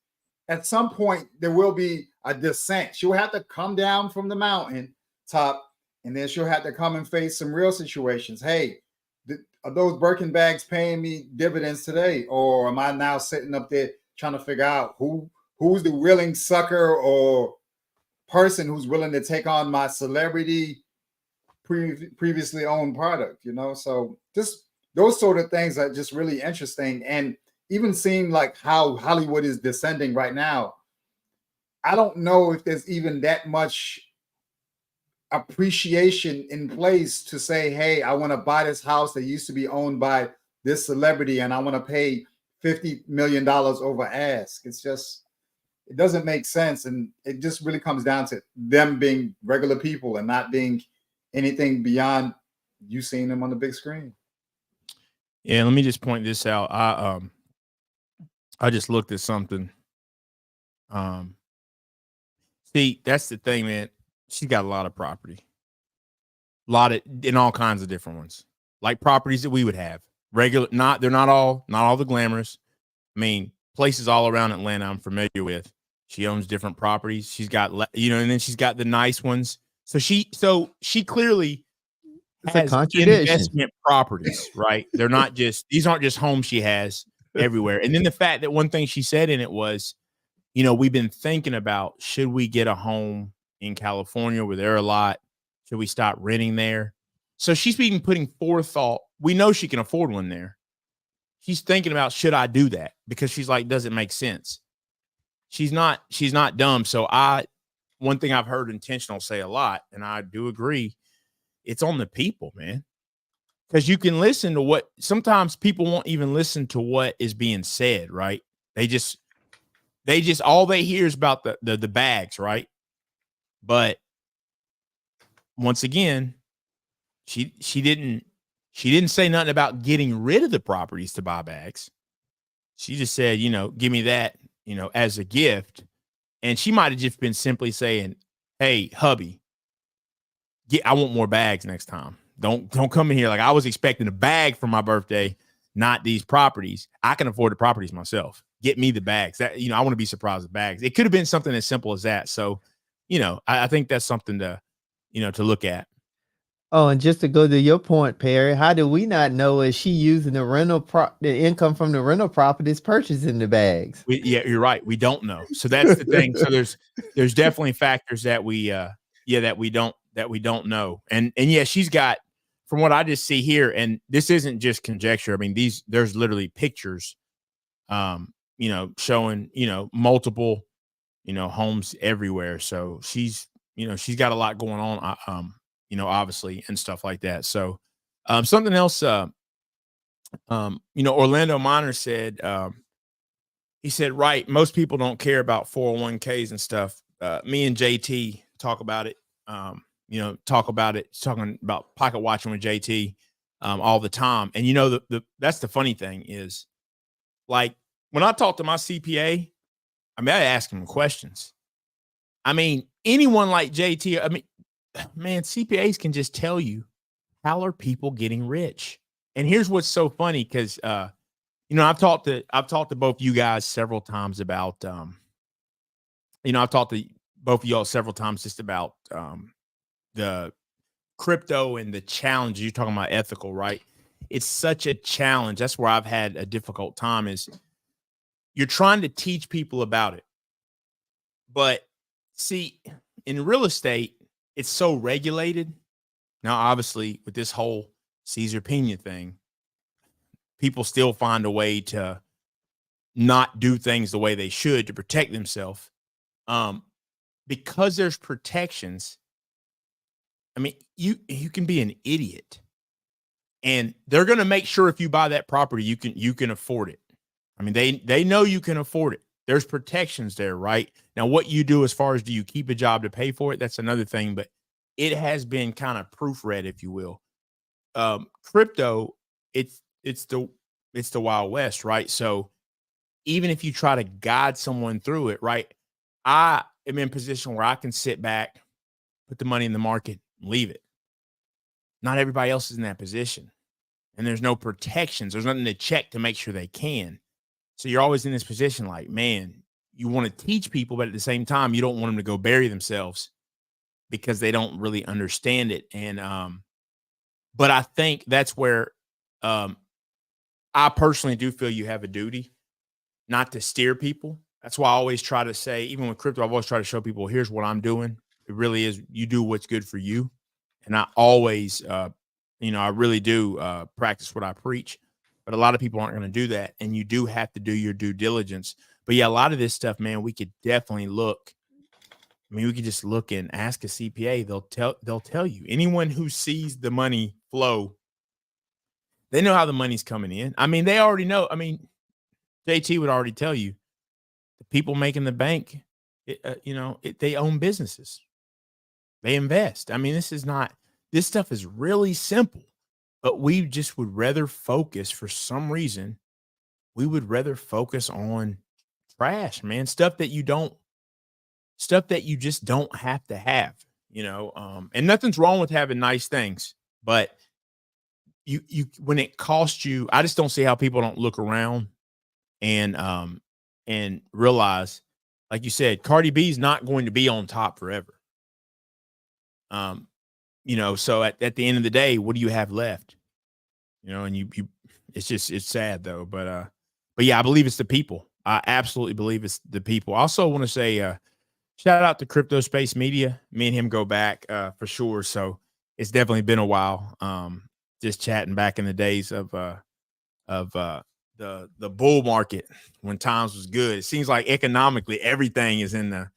At some point, there will be a descent. She'll have to come down from the mountain top, and then she'll have to come and face some real situations. Hey, are those Birkin bags paying me dividends today? Or am I now sitting up there trying to figure out who's the willing sucker or person who's willing to take on my celebrity previously owned product, So just those sort of things are just really interesting. And even seeing like how Hollywood is descending right now, I don't know if there's even that much appreciation in place to say, hey, I want to buy this house that used to be owned by this celebrity and I want to pay $50 million over ask. It doesn't make sense. And it just really comes down to them being regular people and not being anything beyond you seeing them on the big screen. Yeah, let me just point this out. I just looked at something. See, that's the thing, man. She's got a lot of property. In all kinds of different ones. Like properties that we would have. They're not all the glamorous. I mean, places all around Atlanta I'm familiar with. She owns different properties. She's got, and then she's got the nice ones. So she clearly has investment properties, right? These aren't just homes she has everywhere. And then the fact that one thing she said in it was, we've been thinking about, should we get a home in California where there are a lot? Should we stop renting there? So she's been putting forethought. We know she can afford one there. She's thinking about, should I do that? Because she's like, does it make sense? She's not dumb. So one thing I've heard Intentional say a lot, and I do agree, it's on the people, man. Because you can listen to sometimes people won't even listen to what is being said, right? They just all they hear is about the bags, right? But once again, she didn't say nothing about getting rid of the properties to buy bags. She just said, give me that, as a gift. And she might have just been simply saying, hey, hubby, I want more bags next time. Don't come in here like I was expecting a bag for my birthday, not these properties. I can afford the properties myself. get me the bags. That, I want to be surprised with bags. It could have been something as simple as that. So, I think that's something to, to look at. Oh, and just to go to your point, Perry, how do we not know is she using the income from the rental properties purchasing the bags? Yeah, you're right. We don't know. So that's the thing. So there's definitely factors that that we don't know. And yeah, she's got, from what I just see here, and this isn't just conjecture. I mean, there's literally pictures, showing, multiple, homes everywhere. So she's got a lot going on, obviously, and stuff like that. So, something else, Orlando Minor said, he said, right, most people don't care about 401ks and stuff. Me and JT talk about it, talking about pocket watching with JT, all the time. And, that's the funny thing is, like, when I talk to my CPA, I ask him questions. Anyone like JT, man, CPAs can just tell you, how are people getting rich? And here's what's so funny, because I've talked to both you guys several times about I've talked to both of y'all several times just about the crypto and the challenge. You're talking about ethical, right? It's such a challenge. That's where I've had a difficult time, is you're trying to teach people about it. But see, in real estate, it's so regulated. Now, obviously, with this whole Caesar Pena thing, people still find a way to not do things the way they should to protect themselves. Because there's protections, you can be an idiot, and they're going to make sure if you buy that property, you can afford it. They know you can afford it. There's protections there, right? Now, what you do as far as, do you keep a job to pay for it? That's another thing, but it has been kind of proofread, if you will. Crypto, it's the Wild West, right? So even if you try to guide someone through it, right? I am in a position where I can sit back, put the money in the market, and leave it. Not everybody else is in that position. And there's no protections. There's nothing to check to make sure they can. So you're always in this position like, man, you want to teach people, but at the same time, you don't want them to go bury themselves because they don't really understand it. And, but I think that's where, I personally do feel you have a duty not to steer people. That's why I always try to say, even with crypto, I've always tried to show people, here's what I'm doing. It really is, you do what's good for you. And I always, I really do practice what I preach, but a lot of people aren't going to do that. And you do have to do your due diligence. But yeah, a lot of this stuff, man, we could definitely look. We could just look and ask a CPA. They'll tell you. Anyone who sees the money flow, they know how the money's coming in. They already know. JT would already tell you, the people making the bank, they own businesses. They invest. This stuff is really simple, but we just would rather focus, for some reason, we would rather focus on trash, man. Stuff that you just don't have to have, and nothing's wrong with having nice things, but you when it costs you, I just don't see how people don't look around and realize, like you said, Cardi B is not going to be on top forever. So at the end of the day, what do you have left? And it's sad though, but yeah, I believe it's the people. I absolutely believe it's the people. I also want to say, shout out to Crypto Space Media. Me and him go back, for sure. So it's definitely been a while. Just chatting back in the days of the bull market when times was good. It seems like economically everything is in the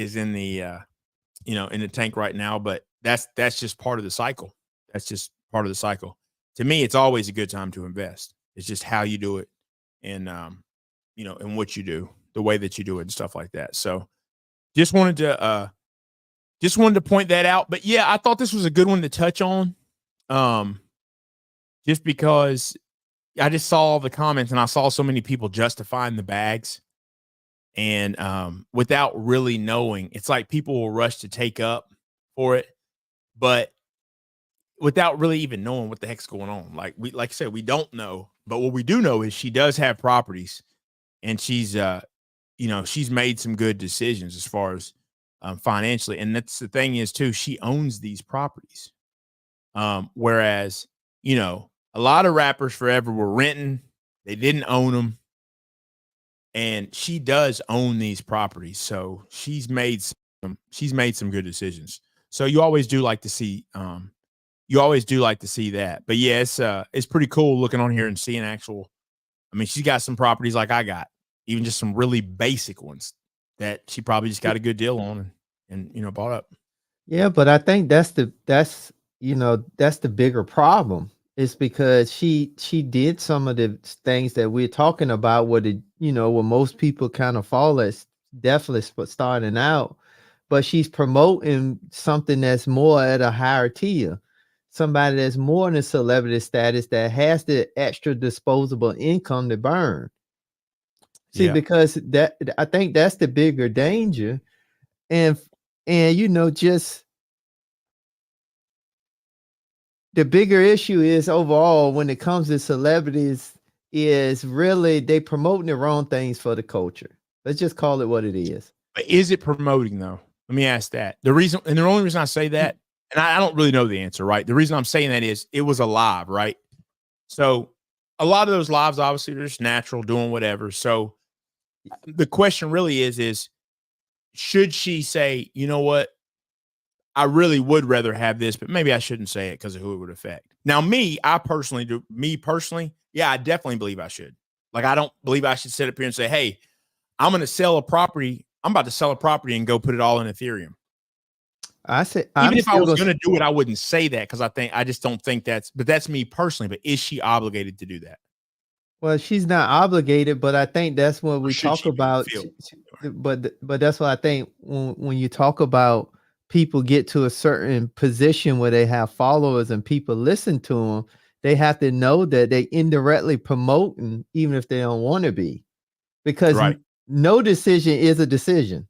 in the tank right now, but that's just part of the cycle. That's just part of the cycle. To me, it's always a good time to invest. It's just how you do it, and and what you do, the way that you do it, and stuff like that. So just wanted to point that out. But yeah, I thought this was a good one to touch on. Just because I just saw all the comments and I saw so many people justifying the bags, and without really knowing, it's like people will rush to take up for it, but without really even knowing what the heck's going on. Like I said, we don't know, but what we do know is she does have properties, and she's she's made some good decisions as far as financially. And that's the thing is too, she owns these properties. Whereas, a lot of rappers forever were renting, they didn't own them. And she does own these properties. So she's made some good decisions. So you always do like to see that. But yeah, it's pretty cool looking on here and seeing actual. I mean, she's got some properties like I got, even just some really basic ones that she probably just got a good deal on and bought up. Yeah, but I think that's the bigger problem. It's because she did some of the things that we're talking about where where most people kind of fall as definitely starting out, but she's promoting something that's more at a higher tier, somebody that's more in a celebrity status that has the extra disposable income to burn. See, because I think that's the bigger danger. And just the bigger issue is overall when it comes to celebrities is really they promoting the wrong things for the culture. Let's just call it what it is. But is it promoting though? Let me ask that. The only reason I say that, and I don't really know the answer, right? The reason I'm saying that is it was a live, right? So a lot of those lives, obviously, they're just natural, doing whatever. So the question really is should she say, you know what? I really would rather have this, but maybe I shouldn't say it because of who it would affect. Now, I personally, yeah, I definitely believe I should. Like, I don't believe I should sit up here and say, hey, I'm going to sell a property. I'm about to sell a property and go put it all in Ethereum. Even if I was going to do it, I wouldn't say that because I just don't think but that's me personally. But is she obligated to do that? Well, she's not obligated, but I think that's what we talk about. But that's what I think when you talk about people get to a certain position where they have followers and people listen to them, they have to know that they indirectly promoting even if they don't want to be, because no decision is a decision.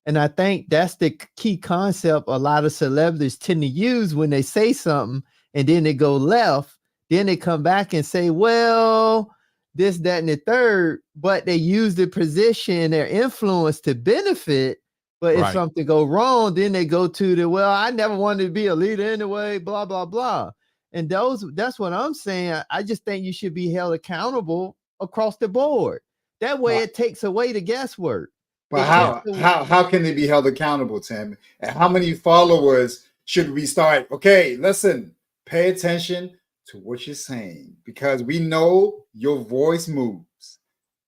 And I think that's the key concept a lot of celebrities tend to use when they say something and then they go left, then they come back and say, well, this, that, and the third, but they use the position, their influence to benefit. But if something go wrong, then they go to well, I never wanted to be a leader anyway, blah, blah, blah. And that's what I'm saying. I just think you should be held accountable across the board. That way it takes away the guesswork. But how can they be held accountable, Tim? And how many followers should we start? Okay, listen, pay attention to what you're saying, because we know your voice moves.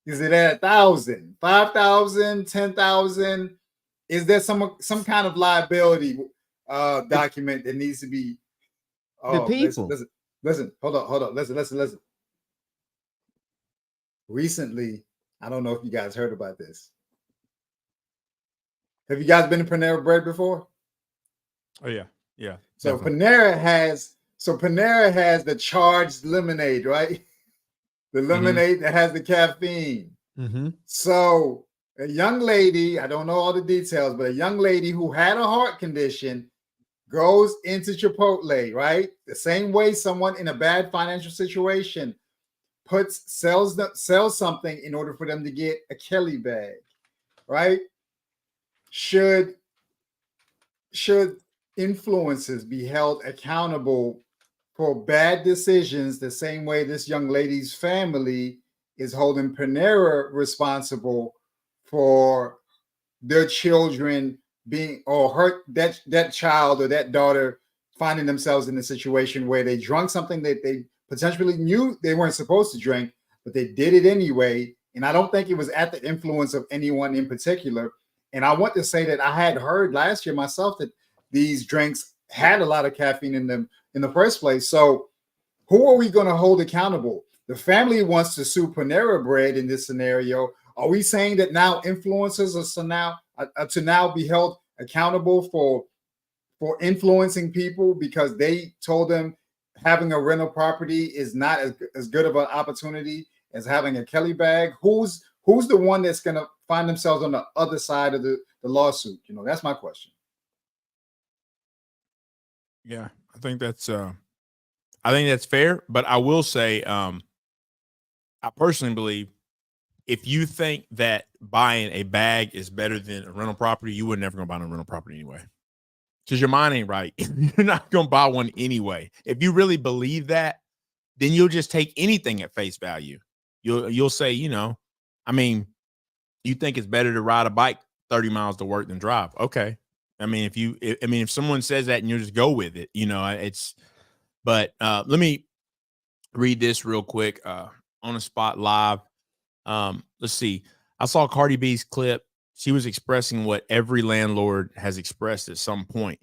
Is it at 1,000, 5,000, 10,000? Is there some kind of liability document that needs to be? The people. Listen, hold on. Listen. Recently, I don't know if you guys heard about this. Have you guys been to Panera Bread before? Oh yeah. So Panera has the charged lemonade, right? The lemonade that has the caffeine. Mm-hmm. So a young lady, I don't know all the details, but a young lady who had a heart condition goes into Chipotle, right? The same way someone in a bad financial situation sells something in order for them to get a Kelly bag, right? Should influencers be held accountable for bad decisions the same way this young lady's family is holding Panera responsible for their children being, or that child or that daughter finding themselves in a situation where they drank something that they potentially knew they weren't supposed to drink, but they did it anyway. And I don't think it was at the influence of anyone in particular. And I want to say that I had heard last year myself that these drinks had a lot of caffeine in them in the first place. So who are we going to hold accountable? The family wants to sue Panera Bread in this scenario. Are we saying that now influencers are to now be held accountable for influencing people because they told them having a rental property is not as good of an opportunity as having a Kelly bag? Who's the one that's going to find themselves on the other side of the lawsuit? That's my question. Yeah, I think that's fair, but I will say, I personally believe if you think that buying a bag is better than a rental property, you would never gonna buy a rental property anyway. Because your mind ain't right. You're not gonna buy one anyway. If you really believe that, then you'll just take anything at face value. You'll say, I mean, you think it's better to ride a bike 30 miles to work than drive. Okay. I mean, if someone says that and you just go with it, but let me read this real quick on the spot live. Let's see. I saw Cardi B's clip. She was expressing what every landlord has expressed at some point.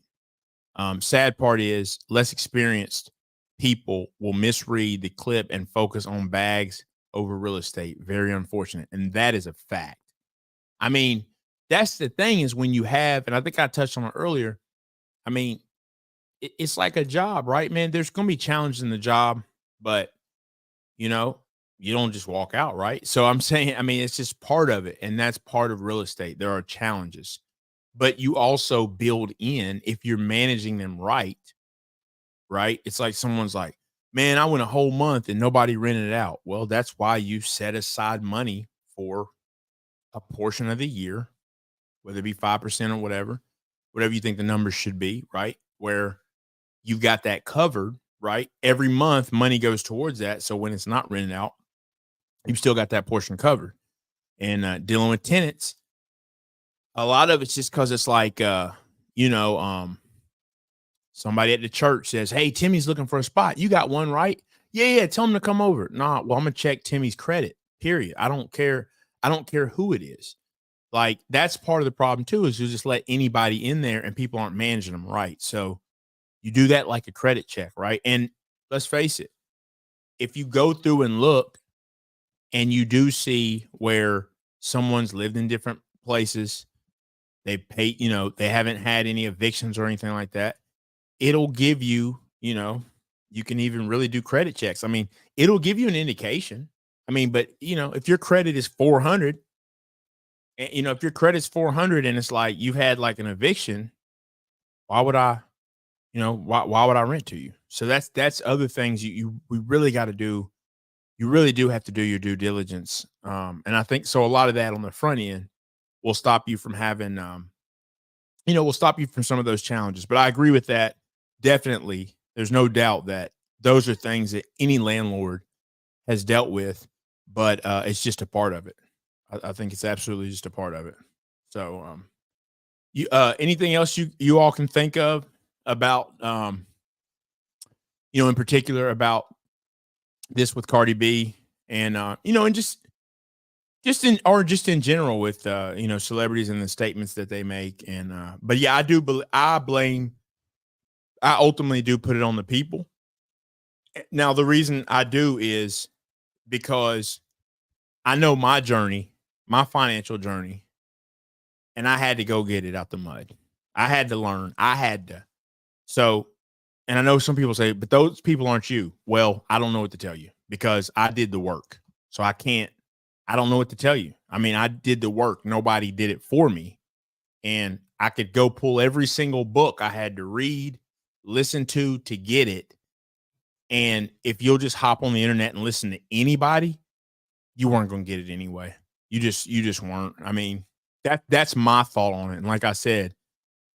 Sad part is less experienced people will misread the clip and focus on bags over real estate. Very unfortunate. And that is a fact. I mean, that's the thing is when you have, and I think I touched on it earlier. I mean, it's like a job, right, man? There's going to be challenges in the job, but you don't just walk out, right? So I'm saying, I mean, it's just part of it. And that's part of real estate. There are challenges, but you also build in if you're managing them right. It's like someone's like, man, I went a whole month and nobody rented it out. Well, that's why you set aside money for a portion of the year, whether it be 5% or whatever you think the numbers should be, right? Where you've got that covered, right? Every month money goes towards that. So when it's not rented out, you've still got that portion covered. And dealing with tenants, a lot of it's just because it's like, somebody at the church says, hey, Timmy's looking for a spot. You got one, right? Yeah. Tell him to come over. Nah, well, I'm going to check Timmy's credit, period. I don't care who it is. Like, that's part of the problem, too, is you just let anybody in there and people aren't managing them right. So you do that like a credit check, right? And let's face it, if you go through and look and you do see where someone's lived in different places, they pay, they haven't had any evictions or anything like that, it'll give you, you can even really do credit checks. I mean, it'll give you an indication. I mean, but if your credit is 400, and if your credit's 400 and it's like you've had like an eviction, why would I, why would I rent to you? So that's other things we really got to do. You really do have to do your due diligence. And I think so. A lot of that on the front end will stop you from having, will stop you from some of those challenges. But I agree with that. Definitely. There's no doubt that those are things that any landlord has dealt with, but it's just a part of it. I think it's absolutely just a part of it. So, anything else you all can think of about, in particular about this with Cardi B and, and just in general with, celebrities and the statements that they make. And, but yeah, I ultimately do put it on the people. Now, the reason I do is because I know my journey, my financial journey, and I had to go get it out the mud. I had to learn. So, and I know some people say, but those people aren't you. Well, I don't know what to tell you because I did the work. So I don't know what to tell you. I mean, I did the work. Nobody did it for me. And I could go pull every single book I had to read, listen to get it. And if you'll just hop on the internet and listen to anybody, you weren't going to get it anyway. You just weren't. I mean, that's my thought on it. And like I said,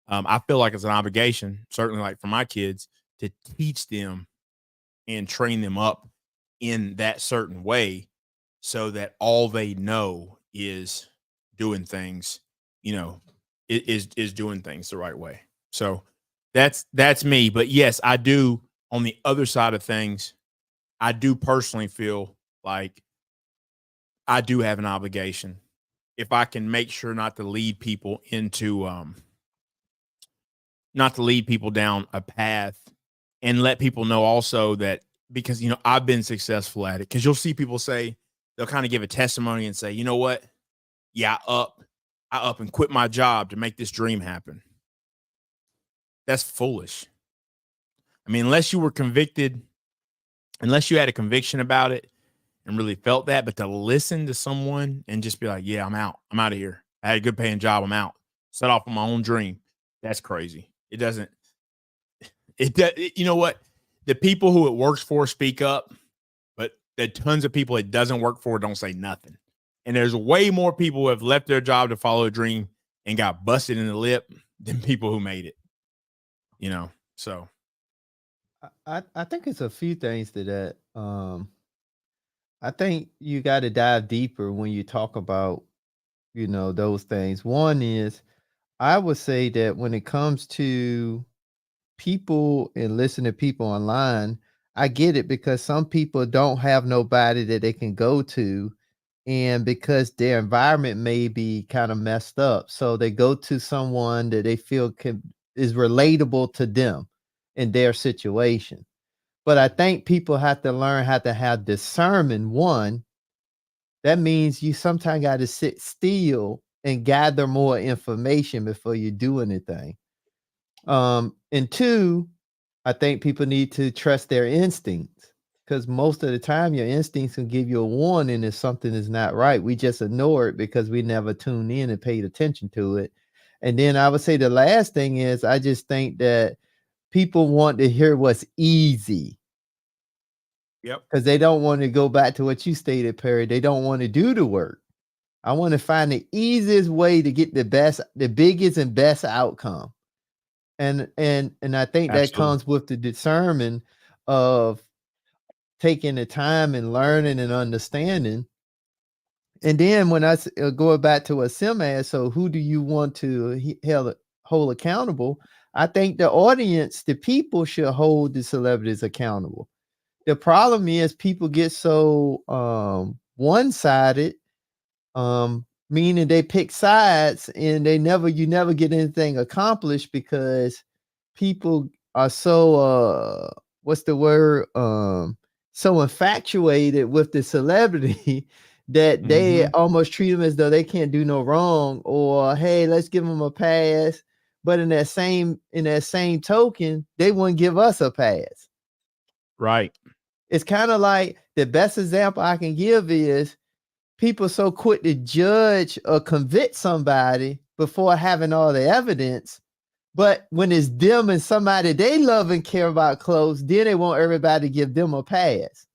I feel like it's an obligation, certainly like for my kids, to teach them and train them up in that certain way so that all they know is doing things, is doing things the right way. So that's me. But yes, I do, on the other side of things, I do personally feel like I do have an obligation if I can make sure not to lead people into, not to lead people down a path, and let people know also that, because, I've been successful at it. Cause you'll see people say, they'll kind of give a testimony and say, you know what? Yeah, I up and quit my job to make this dream happen. That's foolish. I mean, unless you were convicted, unless you had a conviction about it and really felt that, but to listen to someone and just be like, yeah, I'm out of here. I had a good paying job. I'm out. Set off on my own dream. That's crazy. You know what? The people who it works for speak up, but the tons of people it doesn't work for don't say nothing. And there's way more people who have left their job to follow a dream and got busted in the lip than people who made it. You know, so I think it's a few things to that. I think you got to dive deeper when you talk about, those things. One is, I would say that when it comes to people and listen to people online, I get it because some people don't have nobody that they can go to, and because their environment may be kind of messed up, so they go to someone that they feel is relatable to them in their situation. But I think people have to learn how to have discernment. One, that means you sometimes got to sit still and gather more information before you do anything. And two, I think people need to trust their instincts, because most of the time your instincts can give you a warning if something is not right. We just ignore it because we never tuned in and paid attention to it. And then I would say the last thing is, I just think that people want to hear what's easy. Yep. Because they don't want to go back to what you stated, Perry. They don't want to do the work. I want to find the easiest way to get the biggest and best outcome. And I think that comes with the discernment of taking the time and learning and understanding. And then when I go back to what Sim asked, so who do you want to hold accountable? I think the audience, the people, should hold the celebrities accountable. The problem is people get so one-sided, meaning they pick sides and you never get anything accomplished because people are so what's the word? So infatuated with the celebrity that they almost treat them as though they can't do no wrong, or hey, let's give them a pass. But in that same token, they wouldn't give us a pass. Right. It's kind of like, the best example I can give is people so quick to judge or convict somebody before having all the evidence. But when it's them and somebody they love and care about close, then they want everybody to give them a pass.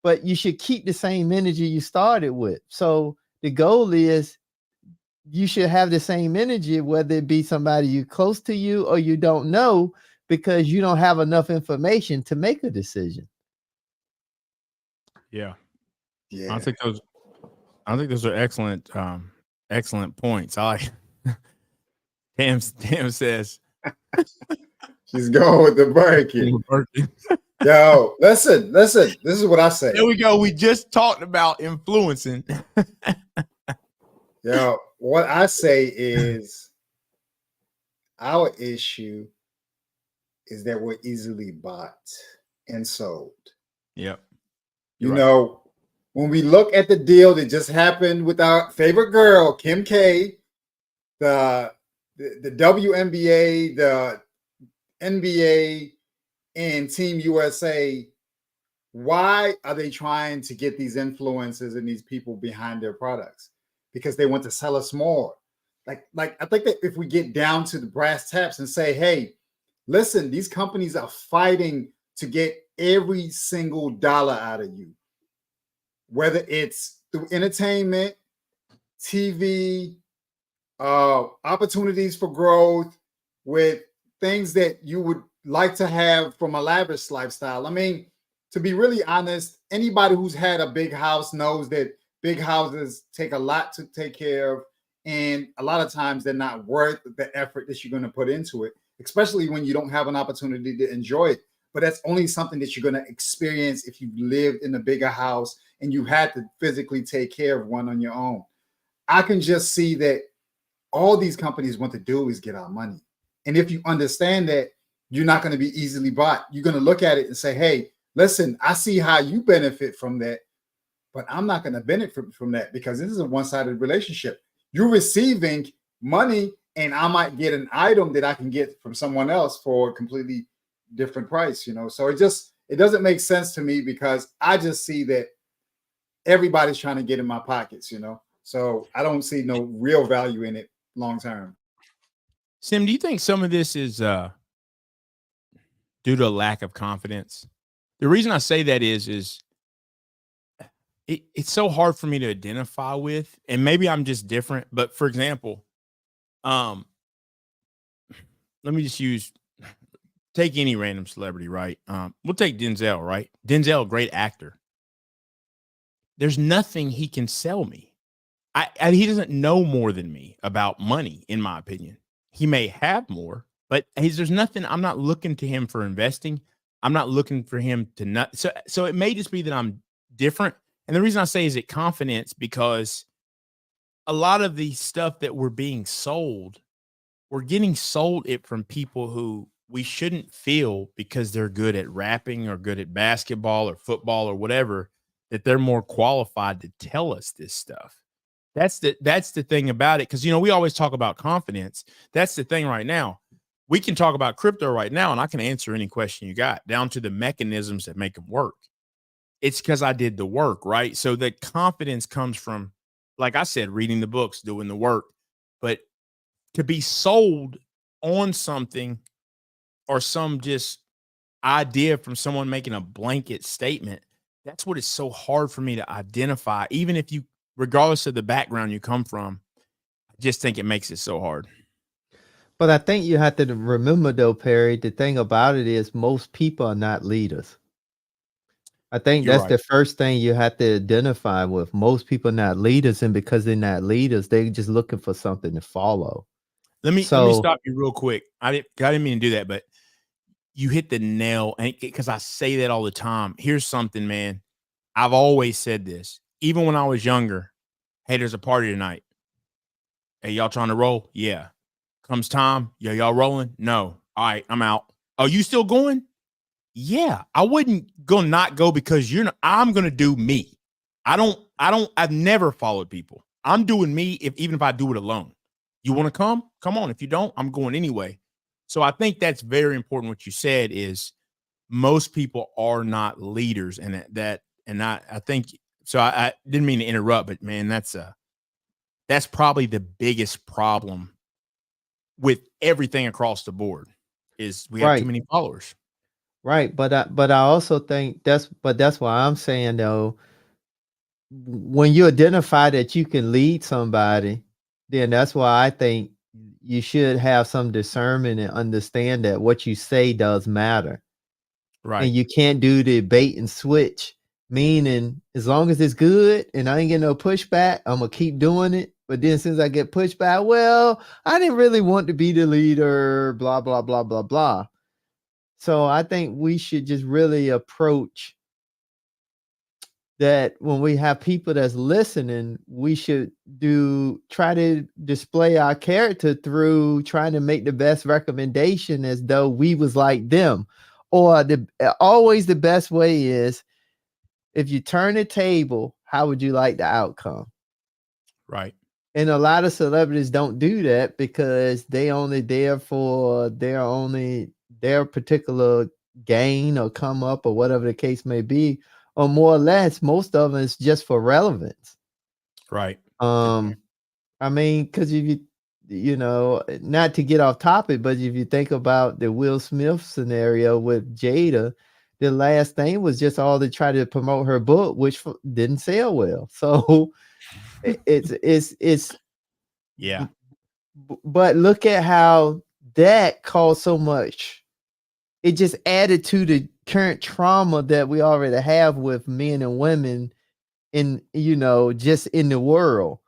But you should keep the same energy you started with. So the goal is, you should have the same energy, whether it be somebody you close to you or you don't know, because you don't have enough information to make a decision. Yeah. I think those are excellent points. I like Tam says she's going with the Birkin. Yo, listen. This is what I say. There we go. We just talked about influencing. Yo, what I say is, our issue is that we're easily bought and sold. Yep. You know, when we look at the deal that just happened with our favorite girl, Kim K, the WNBA, the NBA, and Team USA, why are they trying to get these influencers and these people behind their products? Because they want to sell us more. Like I think that if we get down to the brass tacks and say, hey, listen, these companies are fighting to get every single dollar out of you, whether it's through entertainment, TV, opportunities for growth, with things that you would like to have from a lavish lifestyle. I mean, to be really honest, anybody who's had a big house knows that big houses take a lot to take care of, and a lot of times they're not worth the effort that you're going to put into it, especially when you don't have an opportunity to enjoy it. But that's only something that you're going to experience if you lived in a bigger house and you had to physically take care of one on your own. I can just see that all these companies want to do is get our money. And if you understand that, you're not going to be easily bought. You're going to look at it and say, hey, listen, I see how you benefit from that, but I'm not going to benefit from that because this is a one-sided relationship. You're receiving money and I might get an item that I can get from someone else for a completely different price, you know? So it doesn't make sense to me because I just see that everybody's trying to get in my pockets, you know? So I don't see no real value in it long-term. Sim, do you think some of this is due to a lack of confidence? The reason I say that is it's so hard for me to identify with, and maybe I'm just different. But for example, let me just take any random celebrity, right? We'll take Denzel, right? Denzel, great actor. There's nothing he can sell me. He doesn't know more than me about money, in my opinion. He may have more, but there's nothing. I'm not looking to him for investing. I'm not looking for him to not. So it may just be that I'm different. And the reason I say is it confidence, because a lot of the stuff that we're being sold, we're getting sold it from people who we shouldn't feel because they're good at rapping or good at basketball or football or whatever, that they're more qualified to tell us this stuff. That's the thing about it. Cause we always talk about confidence. That's the thing right now. We can talk about crypto right now and I can answer any question you got down to the mechanisms that make them work. It's because I did the work, right? So the confidence comes from, like I said, reading the books, doing the work. But to be sold on something or some just idea from someone making a blanket statement, that's what is so hard for me to identify, even if you, regardless of the background you come from. I just think it makes it so hard. But I think you have to remember, though, Perry, the thing about it is most people are not leaders. I think You're that's right. the first thing you have to identify with. Most people are not leaders, and because they're not leaders, they're just looking for something to follow. Let me stop you real quick. I didn't mean to do that, but you hit the nail, because I say that all the time. Here's something, man. I've always said this, even when I was younger. Hey, there's a party tonight. Hey, y'all trying to roll? Yeah. Comes time. Yeah, y'all rolling? No. All right, I'm out. Oh, you still going? Yeah. I wouldn't not go because I'm gonna do me. I've never followed people. I'm doing me even if I do it alone. You want to come? Come on. If you don't, I'm going anyway. So I think that's very important. What you said is most people are not leaders, and I think so. I didn't mean to interrupt, but man, that's probably the biggest problem with everything across the board is we have too many followers. Right. But I also think that's why I'm saying, though, when you identify that you can lead somebody, then that's why I think you should have some discernment and understand that what you say does matter. Right. And you can't do the bait and switch, meaning as long as it's good and I ain't getting no pushback, I'm gonna keep doing it. But then since I get pushback, well, I didn't really want to be the leader, blah, blah, blah, blah, blah. So I think we should just really approach that when we have people that's listening, we should try to display our character through trying to make the best recommendation as though we was like them. Or always the best way is, if you turn the table, how would you like the outcome? Right. And a lot of celebrities don't do that because they only there for their particular gain or come up or whatever the case may be. Or more or less, most of them is just for relevance. Right. I mean, because if not to get off topic, but if you think about the Will Smith scenario with Jada, the last thing was just all to try to promote her book, which didn't sell well. So it's yeah. But look at how that caused so much. It just added to the current trauma that we already have with men and women just in the world.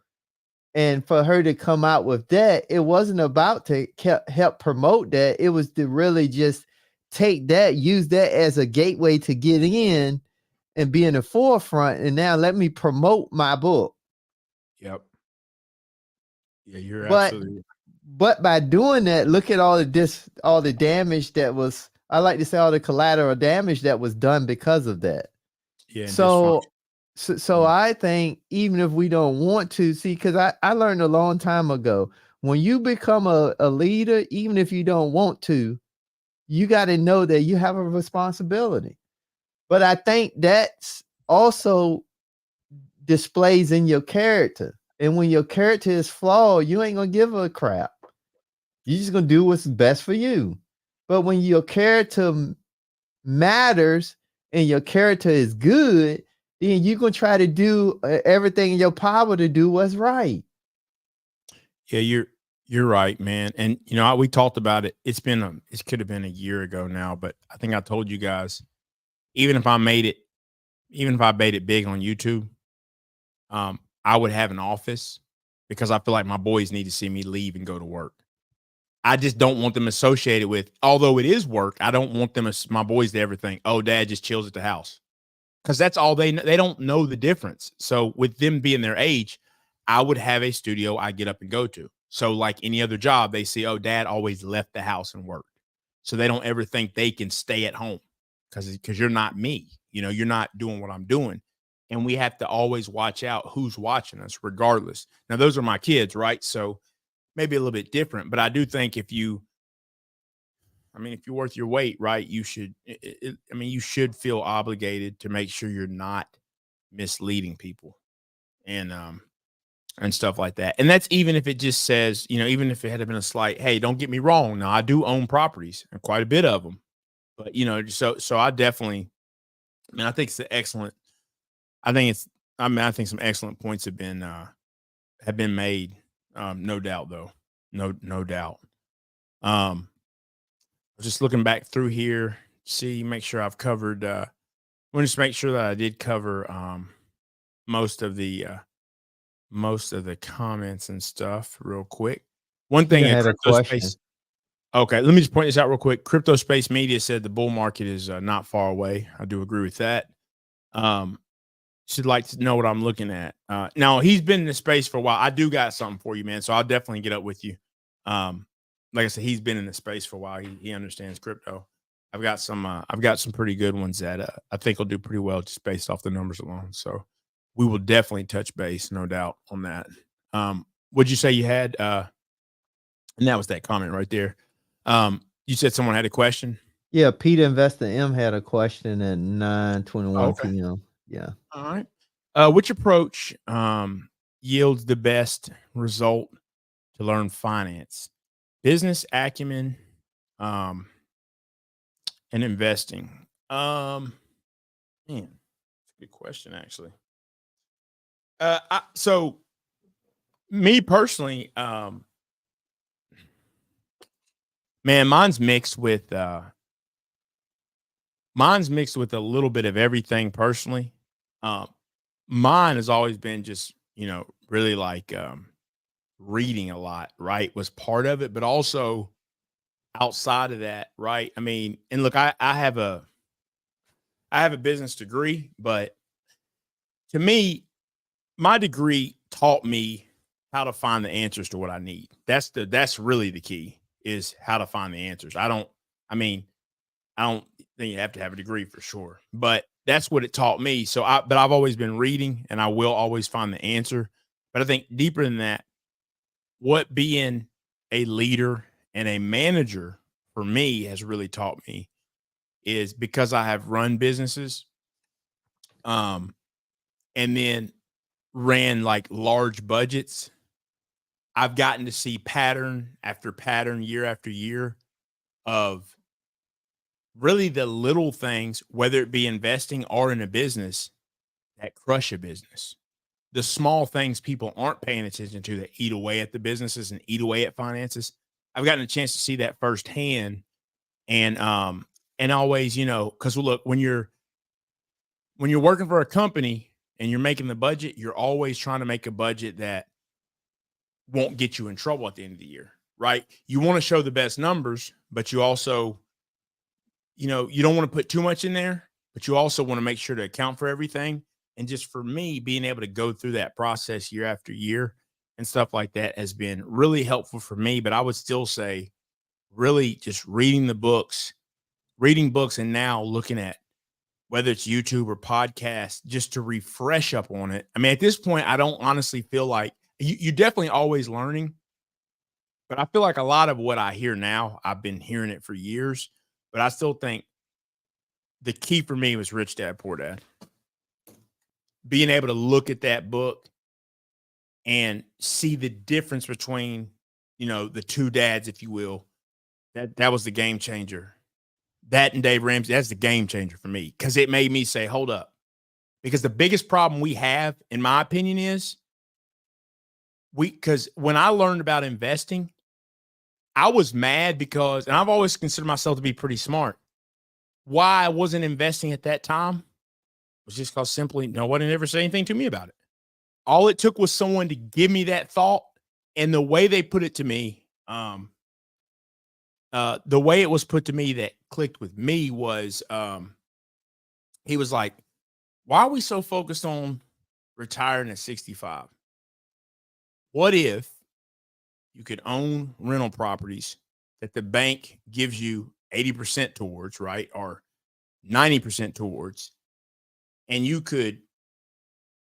And for her to come out with that, it wasn't about to help promote that. It was to really just take that, use that as a gateway to get in and be in the forefront. And now let me promote my book. Yep. Yeah, you're absolutely. But by doing that, look at all the damage that was, I like to say, all the collateral damage that was done because of that. Yeah. So I think even if we don't want to see, because I learned a long time ago, when you become a leader, even if you don't want to, you got to know that you have a responsibility. But I think that's also displays in your character. And when your character is flawed, you ain't going to give a crap. You're just going to do what's best for you. But when your character matters and your character is good, then you're gonna try to do everything in your power to do what's right. Yeah, you're right, man. And we talked about it. It could have been a year ago now, but I think I told you guys, even if I made it, even if I made it big on YouTube, I would have an office because I feel like my boys need to see me leave and go to work. I just don't want them associated with, although it is work, I don't want them as my boys to ever think, oh, dad just chills at the house. Because that's all they don't know the difference. So with them being their age, I would have a studio I get up and go to. So like any other job, they see, oh, dad always left the house and worked. So they don't ever think they can stay at home because you're not me. You're not doing what I'm doing. And we have to always watch out who's watching us, regardless. Now, those are my kids, right? So maybe a little bit different, but I do think if you're worth your weight, right, you should, you should feel obligated to make sure you're not misleading people and stuff like that. And that's even if it just says, even if it had been a slight, hey, don't get me wrong. Now I do own properties and quite a bit of them, but so I definitely, I think it's an excellent, I think some excellent points have been made. No doubt though. No doubt. Just looking back through here, make sure I've covered, we'll just make sure that I did cover, most of the comments and stuff real quick. One thing in had a crypto question. space. Okay. Let me just point this out real quick. Crypto Space Media said the bull market is not far away. I do agree with that. Should like to know what I'm looking at. Now he's been in the space for a while. I do got something for you, man. So I'll definitely get up with you. Like I said, he's been in the space for a while. He understands crypto. I've got some pretty good ones that I think will do pretty well just based off the numbers alone. So we will definitely touch base, no doubt on that. What'd you say you had? And that was that comment right there. You said someone had a question. Yeah, Peter Investor M had a question at 9:21 p.m. Yeah. All right. Which approach yields the best result to learn finance? Business acumen and investing. Man, that's a good question, actually. So me personally, man, mine's mixed with a little bit of everything personally. Mine has always been just, really like reading a lot, right? Was part of it, but also outside of that, right? And look, I have a business degree, but to me, my degree taught me how to find the answers to what I need. That's really the key, is how to find the answers. I don't think you have to have a degree for sure, but that's what it taught me. But I've always been reading and I will always find the answer. But I think deeper than that, what being a leader and a manager for me has really taught me is because I have run businesses, and then ran like large budgets. I've gotten to see pattern after pattern, year after year, of really the little things, whether it be investing or in a business, that crush a business. The small things people aren't paying attention to that eat away at the businesses and eat away at finances. I've gotten a chance to see that firsthand. And always, because look, when you're working for a company and you're making the budget, you're always trying to make a budget that won't get you in trouble at the end of the year, right? You want to show the best numbers, but you also, you don't want to put too much in there, but you also want to make sure to account for everything. And just for me, being able to go through that process year after year and stuff like that has been really helpful for me. But I would still say really just reading books and now looking at whether it's YouTube or podcast, just to refresh up on it. At this point, I don't honestly feel like you're definitely always learning, but I feel like a lot of what I hear now, I've been hearing it for years, but I still think the key for me was Rich Dad, Poor Dad. Being able to look at that book and see the difference between, the two dads, if you will, that was the game changer. That and Dave Ramsey, that's the game changer for me, because it made me say, hold up. Because the biggest problem we have, in my opinion, is because when I learned about investing, I was mad because, and I've always considered myself to be pretty smart. Why I wasn't investing at that time was just because simply nobody ever said anything to me about it. All it took was someone to give me that thought, and the way they put it to me, the way it was put to me that clicked with me was, he was like, why are we so focused on retiring at 65? What if you could own rental properties that the bank gives you 80% towards, right? Or 90% towards, and you could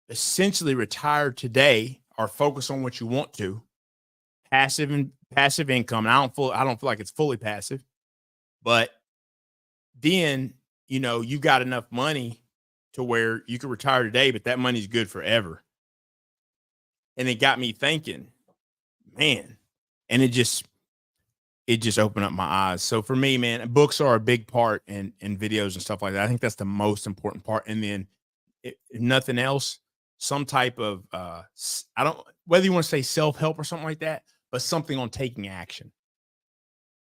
essentially retire today or focus on what you want to, passive income. And I don't feel like it's fully passive, but then, you got enough money to where you could retire today, but that money's good forever. And it got me thinking, man, and it just opened up my eyes. So for me, man, books are a big part in videos and stuff like that. I think that's the most important part. And then if nothing else, some type of, whether you want to say self-help or something like that, but something on taking action.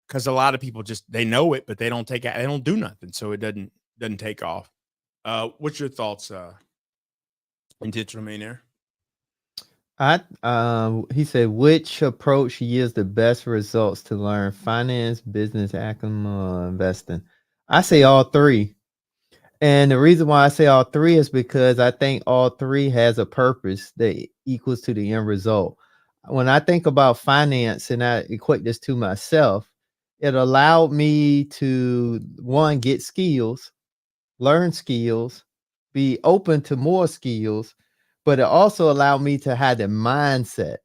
Because a lot of people they know it, but they don't they don't do nothing. So it doesn't take off. What's your thoughts, Intentional Millionaire? He said, which approach yields the best results to learn finance, business, acumen, investing? I say all three. And the reason why I say all three is because I think all three has a purpose that equals to the end result. When I think about finance and I equate this to myself, it allowed me to, one, get skills, learn skills, be open to more skills, but it also allowed me to have the mindset.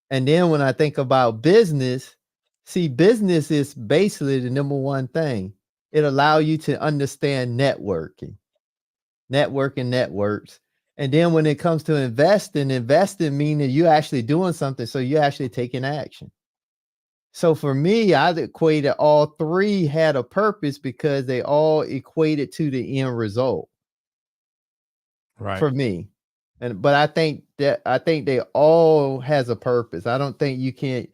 And then when I think about business, business is basically the number one thing. It allows you to understand networking networks. And then when it comes to investing meaning you're actually doing something. So you're actually taking action. So for me, I equated all three had a purpose because they all equated to the end result. Right. For me. But I think they all has a purpose. I don't think you can't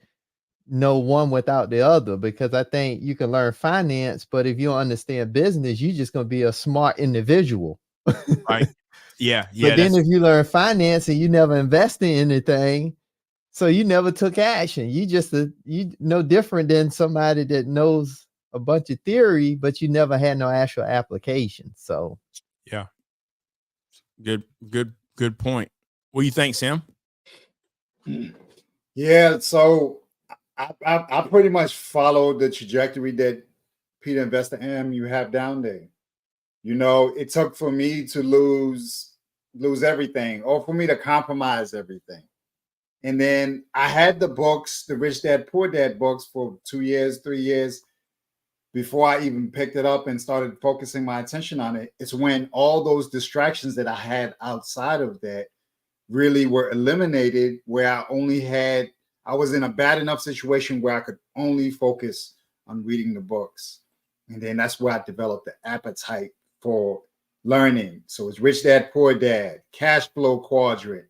know one without the other, because I think you can learn finance, but if you don't understand business, you're just going to be a smart individual. Right. Yeah. But then if you learn finance and you never invest in anything, so you never took action, you just you no different than somebody that knows a bunch of theory, but you never had no actual application. So yeah. Good point. What do you think, Sam? Yeah, so I pretty much followed the trajectory that Peter Investor M you have down there. It took for me to lose everything, or for me to compromise everything. And then I had the books, the Rich Dad Poor Dad books, for 2 years, 3 years before I even picked it up and started focusing my attention on it. It's when all those distractions that I had outside of that really were eliminated, where I was in a bad enough situation where I could only focus on reading the books. And then that's where I developed the appetite for learning. So it's Rich Dad, Poor Dad, Cash Flow Quadrant,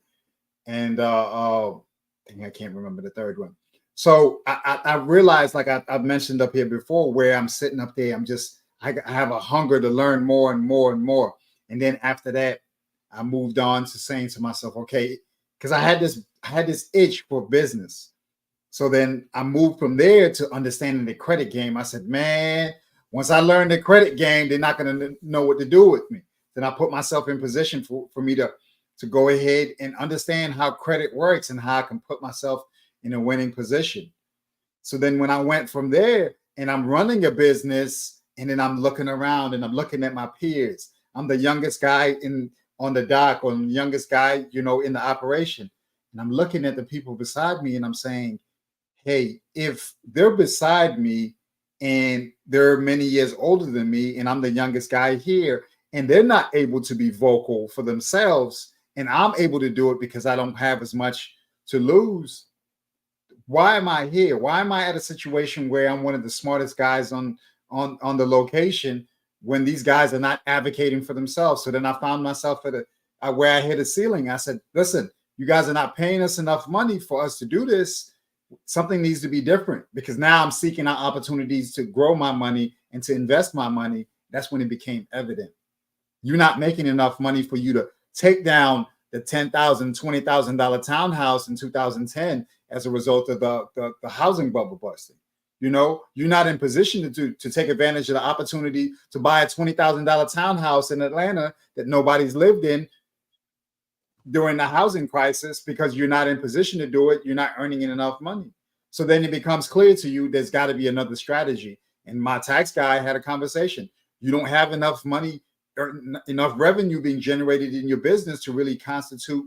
and I can't remember the third one. So I realized, like I've mentioned up here before, where I'm sitting up there, I have a hunger to learn more and more and more. And then after that, I moved on to saying to myself, okay, because I had this itch for business. So then I moved from there to understanding the credit game. I said, man, once I learn the credit game, they're not going to know what to do with me. Then I put myself in position for me to go ahead and understand how credit works and how I can put myself in a winning position. So then when I went from there and I'm running a business, and then I'm looking around and I'm looking at my peers. I'm the youngest guy on the dock, or the youngest guy, in the operation. And I'm looking at the people beside me and I'm saying, hey, if they're beside me and they're many years older than me, and I'm the youngest guy here, and they're not able to be vocal for themselves, and I'm able to do it because I don't have as much to lose, why am I here? Why am I at a situation where I'm one of the smartest guys on the location, when these guys are not advocating for themselves. So then I found myself at where I hit a ceiling. I said, listen, you guys are not paying us enough money for us to do this. Something needs to be different, because now I'm seeking out opportunities to grow my money and to invest my money. That's when it became evident. You're not making enough money for you to take down the $10,000, $20,000 townhouse in 2010 as a result of the housing bubble busting. You know, you're not in position to take advantage of the opportunity to buy a $20,000 townhouse in Atlanta that nobody's lived in during the housing crisis, because you're not in position to do it. You're not earning enough money. So then it becomes clear to you there's got to be another strategy. And my tax guy had a conversation. You don't have enough money or enough revenue being generated in your business to really constitute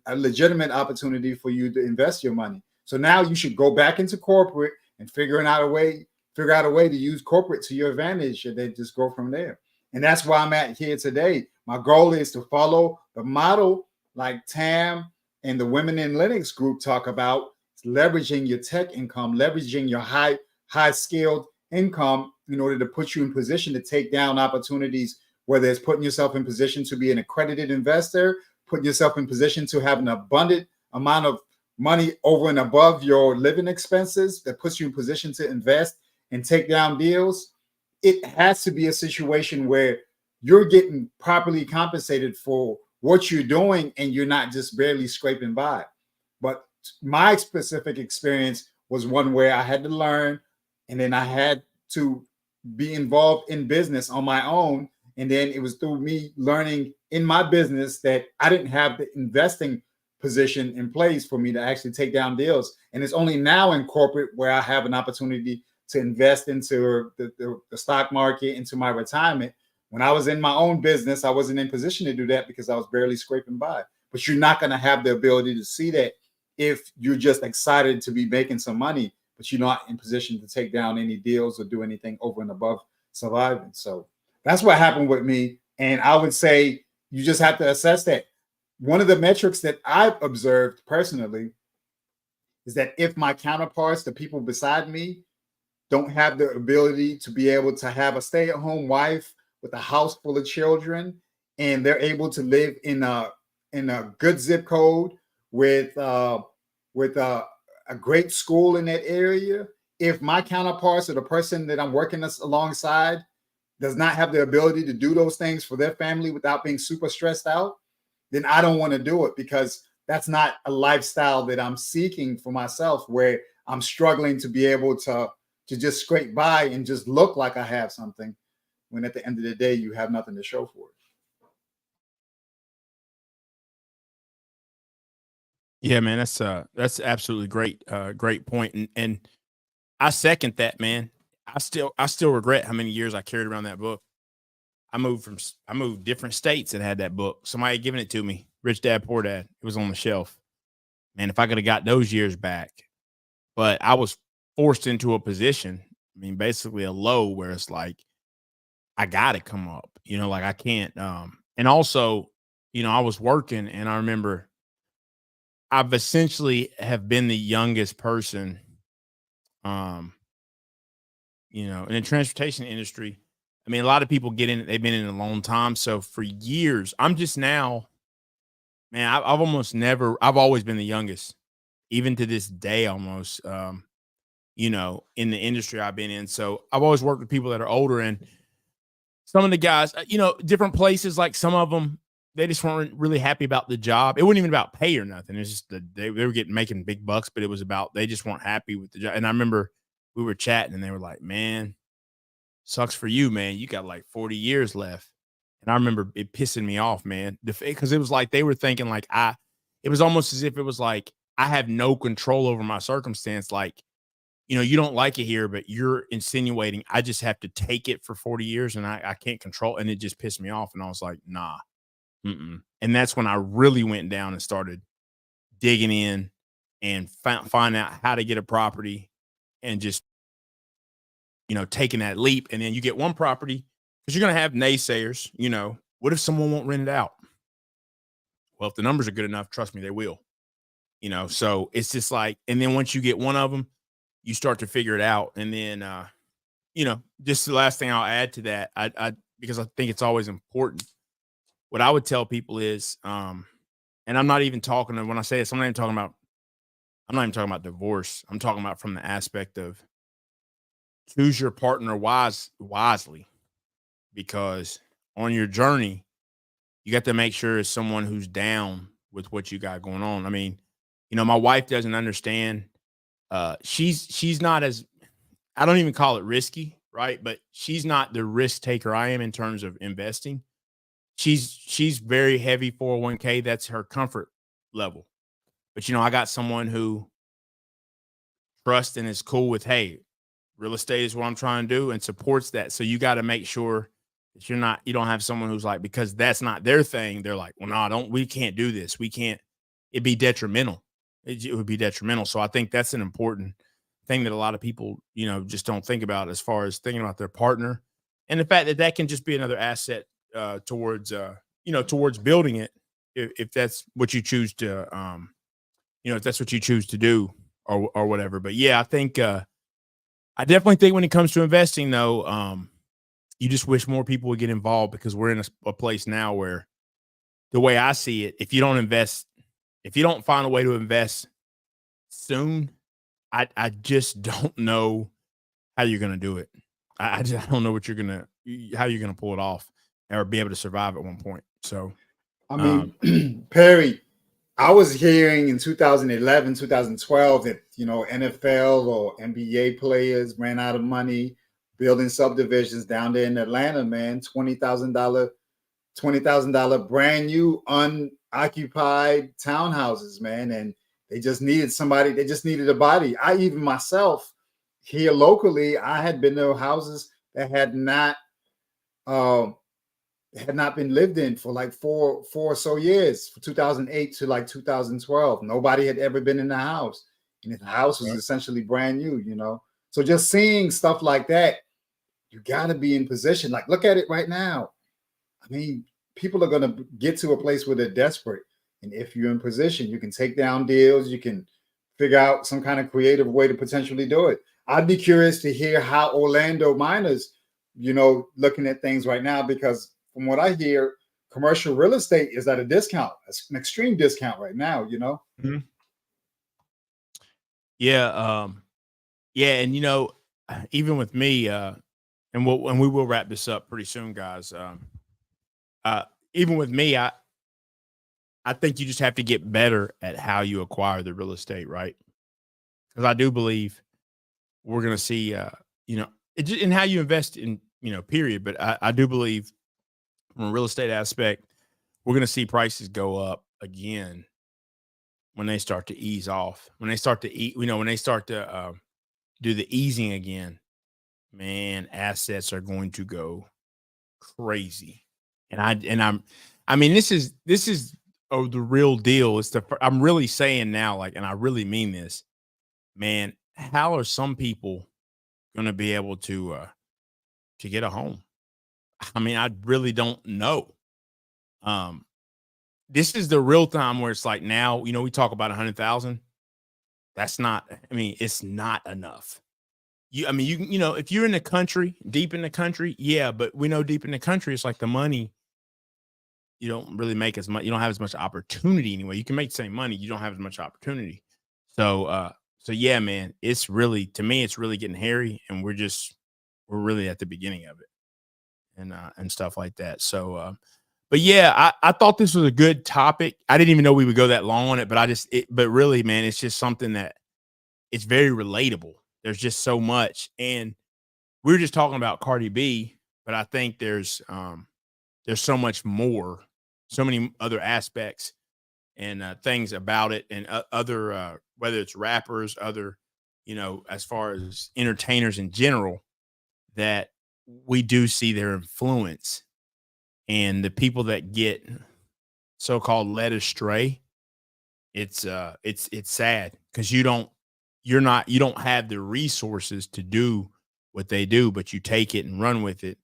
a legitimate opportunity for you to invest your money. So now you should go back into corporate and figure out a way to use corporate to your advantage, and then just go from there. And that's why I'm at here today. My goal is to follow the model like Tam and the Women in Linux group talk about, leveraging your tech income, leveraging your high skilled income in order to put you in position to take down opportunities, whether it's putting yourself in position to be an accredited investor, putting yourself in position to have an abundant amount of money over and above your living expenses that puts you in position to invest and take down deals. It has to be a situation where you're getting properly compensated for what you're doing and you're not just barely scraping by. But my specific experience was one where I had to learn, and then I had to be involved in business on my own. And then it was through me learning in my business that I didn't have the investing position in place for me to actually take down deals. And it's only now in corporate where I have an opportunity to invest into the stock market, into my retirement. When I was in my own business, I wasn't in position to do that because I was barely scraping by. But you're not going to have the ability to see that if you're just excited to be making some money, but you're not in position to take down any deals or do anything over and above surviving. So that's what happened with me. And I would say you just have to assess that. One of the metrics that I've observed personally is that if my counterparts, the people beside me, don't have the ability to be able to have a stay-at-home wife with a house full of children, and they're able to live in a good zip code with a great school in that area. If my counterparts or the person that I'm working alongside does not have the ability to do those things for their family without being super stressed out, then I don't want to do it, because that's not a lifestyle that I'm seeking for myself, where I'm struggling to be able to just scrape by and just look like I have something, when at the end of the day, you have nothing to show for it. Yeah, man, that's absolutely great. Great point. And I second that, man. I still regret how many years I carried around that book. I moved different states and had that book. Somebody had given it to me. Rich Dad, Poor Dad. It was on the shelf. Man, if I could have got those years back. But I was forced into a position, I mean, basically a low, where it's like, I gotta come up, like I can't. And also, I was working, and I remember I've essentially have been the youngest person, um, in the transportation industry. I mean, a lot of people get in it, they've been in it a long time. So for years, I'm just now, man, I've always been the youngest, even to this day almost, in the industry I've been in. So I've always worked with people that are older, and some of the guys, different places, like some of them, they just weren't really happy about the job. It wasn't even about pay or nothing. It's just that they were making big bucks, but it was about, they just weren't happy with the job. And I remember we were chatting, and they were like, man, sucks for you, man. You got like 40 years left. And I remember it pissing me off, man, because it was like they were thinking like it was almost as if it was like I have no control over my circumstance. Like, you don't like it here, but you're insinuating I just have to take it for 40 years and I can't control. And it just pissed me off. And I was like, nah. Mm-mm. And that's when I really went down and started digging in and find out how to get a property, and just, taking that leap. And then you get one property, because you're going to have naysayers. What if someone won't rent it out? Well, if the numbers are good enough, trust me, they will. So it's just like, and then once you get one of them, you start to figure it out. And then, just the last thing I'll add to that, I because I think it's always important. What I would tell people is, and I'm not even talking, when I say this, I'm not even talking about divorce. I'm talking about from the aspect of choose your partner wisely, because on your journey, you got to make sure it's someone who's down with what you got going on. I mean, my wife doesn't understand. She's not as, I don't even call it risky, right? But she's not the risk taker I am in terms of investing. She's very heavy 401k. That's her comfort level. But I got someone who trusts and is cool with, hey, real estate is what I'm trying to do, and supports that. So you got to make sure that you don't have someone who's like, because that's not their thing, they're like, well, no, we can't do this. We can't, it'd be detrimental. It would be detrimental. So I think that's an important thing that a lot of people, just don't think about, as far as thinking about their partner, and the fact that that can just be another asset towards building it, if that's what you choose to, if that's what you choose to do, or whatever. But yeah, I think, I definitely think when it comes to investing, though, you just wish more people would get involved, because we're in a place now where, the way I see it, if you don't find a way to invest soon, I just don't know how you're going to do it. I don't know how you're going to pull it off or be able to survive at one point. So, I mean, Perry, I was hearing in 2011, 2012 that, NFL or NBA players ran out of money building subdivisions down there in Atlanta, man. $20,000 brand new unoccupied townhouses, man. And they just needed somebody. They just needed a body. I even myself here locally, I had been to houses that had not been lived in for like four or so years, from 2008 to like 2012. Nobody had ever been in the house, and the house was essentially brand new, So just seeing stuff like that, you got to be in position. Like, look at it right now. I mean, people are going to get to a place where they're desperate. And if you're in position, you can take down deals. You can figure out some kind of creative way to potentially do it. I'd be curious to hear how Orlando miners, looking at things right now, because from what I hear, commercial real estate is at a discount. It's an extreme discount right now, Mm-hmm. Yeah. Yeah. And, even with me, and we will wrap this up pretty soon, guys. Even with me, I think you just have to get better at how you acquire the real estate, right? Because I do believe we're going to see, in how you invest in, period. But I do believe, from a real estate aspect, we're going to see prices go up again when they start to ease off. When they start to eat, when they start to do the easing again, man, assets are going to go crazy. I mean, this is the real deal. I'm really saying now, like, and I really mean this, man. How are some people going to be able to get a home? I mean, I really don't know. This is the real time where it's like, now, we talk about 100,000. That's not, I mean, it's not enough. If you're in the country, deep in the country, yeah, but we know deep in the country, it's like the money, you don't really make as much, you don't have as much opportunity anyway. You can make the same money, you don't have as much opportunity. So yeah, man, it's really, to me, it's really getting hairy, and we're really at the beginning of it, and stuff like that. So, but yeah, I thought this was a good topic. I didn't even know we would go that long on it, but but really, man, it's just something that it's very relatable. There's just so much, and we were just talking about Cardi B, but I think there's so much more, so many other aspects and things about it, and other whether it's rappers, other as far as entertainers in general, that we do see their influence, and the people that get so-called led astray. It's sad, because you don't have the resources to do what they do, but you take it and run with it,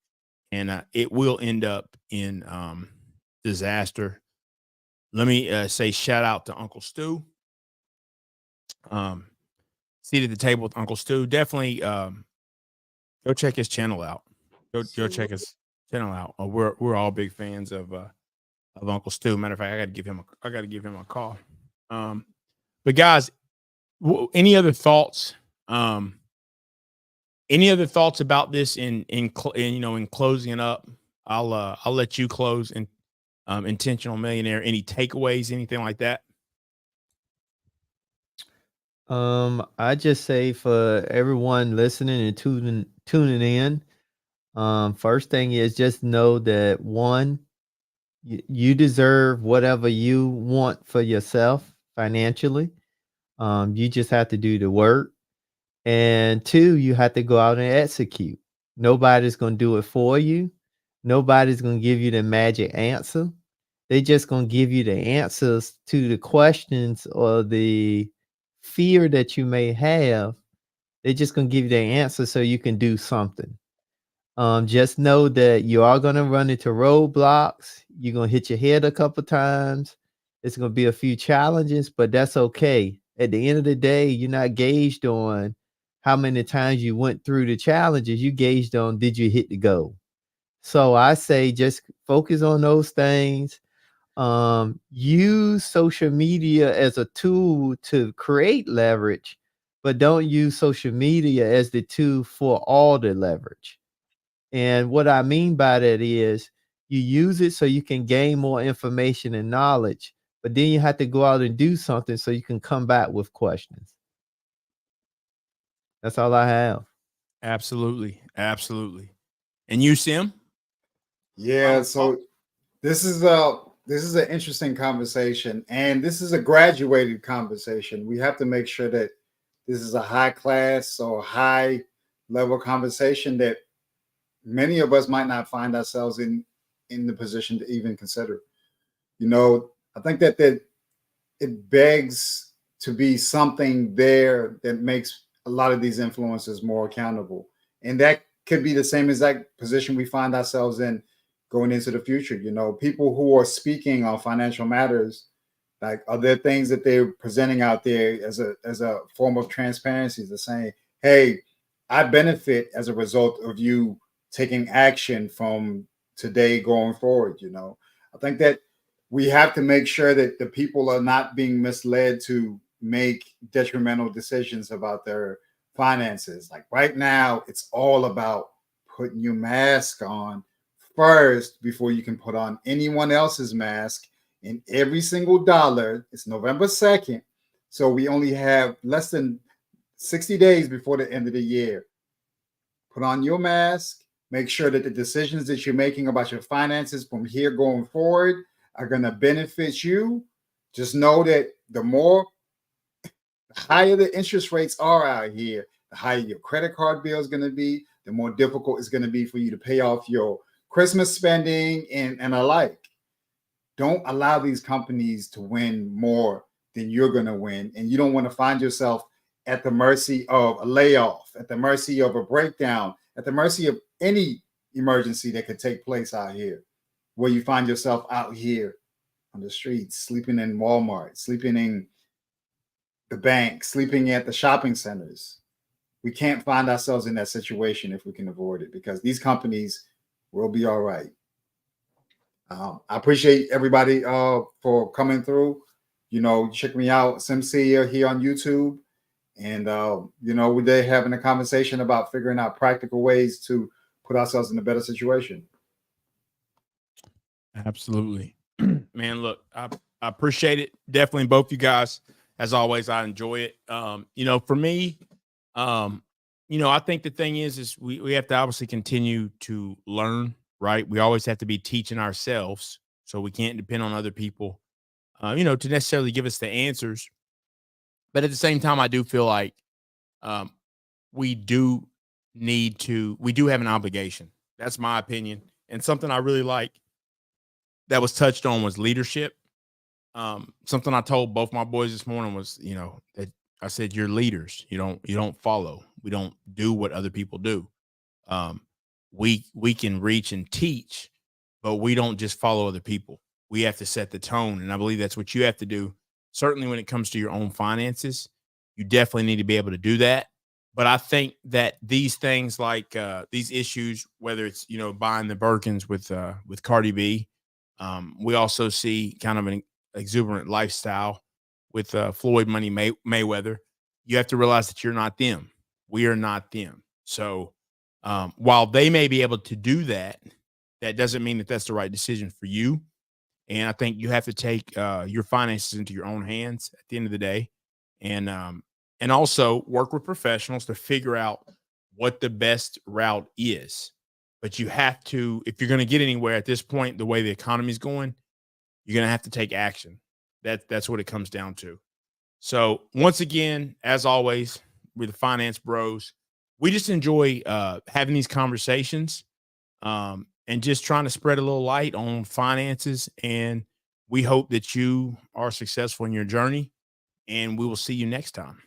and it will end up in disaster. Let me say shout out to Uncle Stu. Seat at the table with Uncle Stu. Definitely go check his channel out. Go check his Channel out. We're all big fans of Uncle Stu. Matter of fact, I got to give him a call. But guys, any other thoughts? Any other thoughts about this in closing it up? I'll let you close in Intentional Millionaire. Any takeaways, anything like that? I just say for everyone listening and tuning in, first thing is just know that one, you deserve whatever you want for yourself financially. You just have to do the work. And two, you have to go out and execute. Nobody's going to do it for you. Nobody's going to give you the magic answer. They're just going to give you the answers to the questions or the fear that you may have. They're just going to give you the answer so you can do something. Just know that you are going to run into roadblocks. You're going to hit your head a couple times. It's going to be a few challenges, but that's okay. At the end of the day, you're not gauged on how many times you went through the challenges. You gauged on, did you hit the goal? So I say just focus on those things. Use social media as a tool to create leverage, but don't use social media as the tool for all the leverage. And what I mean by that is you use it so you can gain more information and knowledge, but then you have to go out and do something so you can come back with questions. That's all I have. Absolutely. Absolutely. And you, Sim? Yeah, so this is an interesting conversation, and this is a graduated conversation. We have to make sure that this is a high class or high level conversation that many of us might not find ourselves in the position to even consider. I think that it begs to be something there that makes a lot of these influencers more accountable, and that could be the same exact position we find ourselves in going into the future. People who are speaking on financial matters, like, are there things that they're presenting out there as a form of transparency? They're saying, hey, I benefit as a result of you taking action from today going forward. I think that we have to make sure that the people are not being misled to make detrimental decisions about their finances. Like right now, it's all about putting your mask on first before you can put on anyone else's mask. And every single dollar, it's November 2nd. So we only have less than 60 days before the end of the year. Put on your mask. Make sure that the decisions that you're making about your finances from here going forward are going to benefit you. Just know that the higher the interest rates are out here, the higher your credit card bill is going to be, the more difficult it's going to be for you to pay off your Christmas spending and alike. Don't allow these companies to win more than you're going to win. And you don't want to find yourself at the mercy of a layoff, at the mercy of a breakdown, at the mercy of any emergency that could take place out here, where you find yourself out here on the streets, sleeping in Walmart, sleeping in the bank, sleeping at the shopping centers. We can't find ourselves in that situation if we can avoid it, because these companies will be all right. I appreciate everybody for coming through. Check me out, Sincere, here on YouTube. And, we're having a conversation about figuring out practical ways to put ourselves in a better situation. Absolutely. Man, look, I appreciate it. Definitely both you guys. As always, I enjoy it. For me, I think the thing is we have to obviously continue to learn, right? We always have to be teaching ourselves. So we can't depend on other people, to necessarily give us the answers. But at the same time, I do feel like we do have an obligation. That's my opinion. And something I really like that was touched on was leadership. Something I told both my boys this morning was, that I said, you're leaders. You don't follow. We don't do what other people do. We can reach and teach, but we don't just follow other people. We have to set the tone. And I believe that's what you have to do. Certainly when it comes to your own finances, you definitely need to be able to do that. But I think that these things like these issues, whether it's buying the Birkins with Cardi B, we also see kind of an exuberant lifestyle with Floyd Money Mayweather. You have to realize that you're not them. We are not them. So while they may be able to do that, that doesn't mean that that's the right decision for you. And I think you have to take your finances into your own hands at the end of the day, and also work with professionals to figure out what the best route is. But you have to, if you're going to get anywhere at this point, the way the economy is going, you're going to have to take action. That's what it comes down to. So once again, as always, we're the Finance Bros. We just enjoy having these conversations and just trying to spread a little light on finances. And we hope that you are successful in your journey. And we will see you next time.